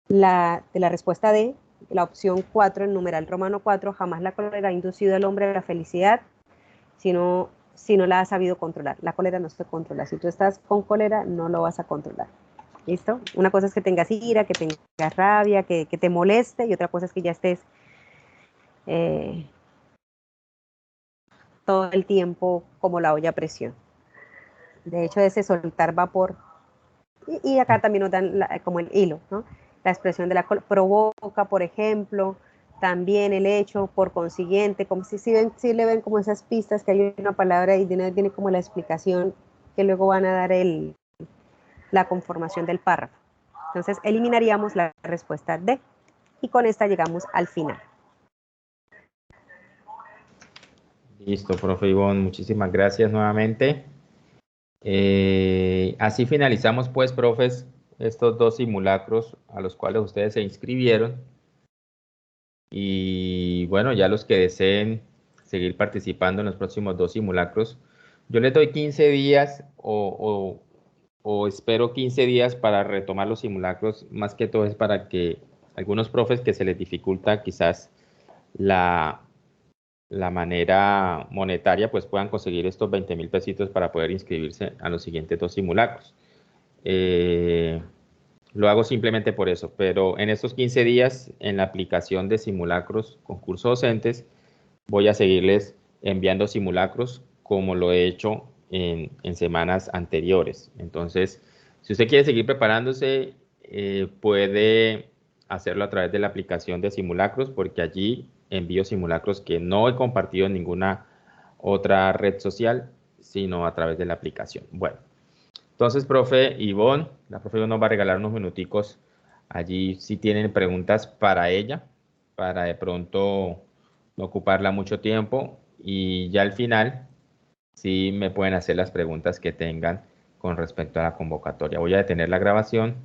de la respuesta D, la opción 4, el numeral romano 4, jamás la cólera ha inducido al hombre a la felicidad, si no la has sabido controlar. La cólera no se controla. Si tú estás con cólera, no lo vas a controlar. ¿Listo? Una cosa es que tengas ira, que tengas rabia, que te moleste, y otra cosa es que ya estés todo el tiempo como la olla a presión. De hecho, ese soltar vapor. Y acá también nos dan como el hilo, ¿no? La expresión de la provoca, por ejemplo, también el hecho, por consiguiente, como si le ven como esas pistas que hay una palabra y de una vez viene como la explicación que luego van a dar la conformación del párrafo. Entonces, eliminaríamos la respuesta D y con esta llegamos al final.
Listo, profe Ivonne, muchísimas gracias nuevamente. Así finalizamos, pues, profes, estos dos simulacros a los cuales ustedes se inscribieron. Y bueno, ya los que deseen seguir participando en los próximos dos simulacros, yo les doy 15 días o espero 15 días para retomar los simulacros. Más que todo es para que algunos profes que se les dificulta quizás la manera monetaria, pues puedan conseguir estos 20.000 pesitos para poder inscribirse a los siguientes dos simulacros. Lo hago simplemente por eso, pero en estos 15 días, en la aplicación de simulacros concurso docentes, voy a seguirles enviando simulacros como lo he hecho en semanas anteriores. Entonces, si usted quiere seguir preparándose, puede hacerlo a través de la aplicación de simulacros, porque allí envío simulacros que no he compartido en ninguna otra red social, sino a través de la aplicación. Bueno, entonces, profe Ivonne, la profe Ivonne nos va a regalar unos minuticos allí si tienen preguntas para ella, para de pronto no ocuparla mucho tiempo, y ya al final sí me pueden hacer las preguntas que tengan con respecto a la convocatoria. Voy a detener la grabación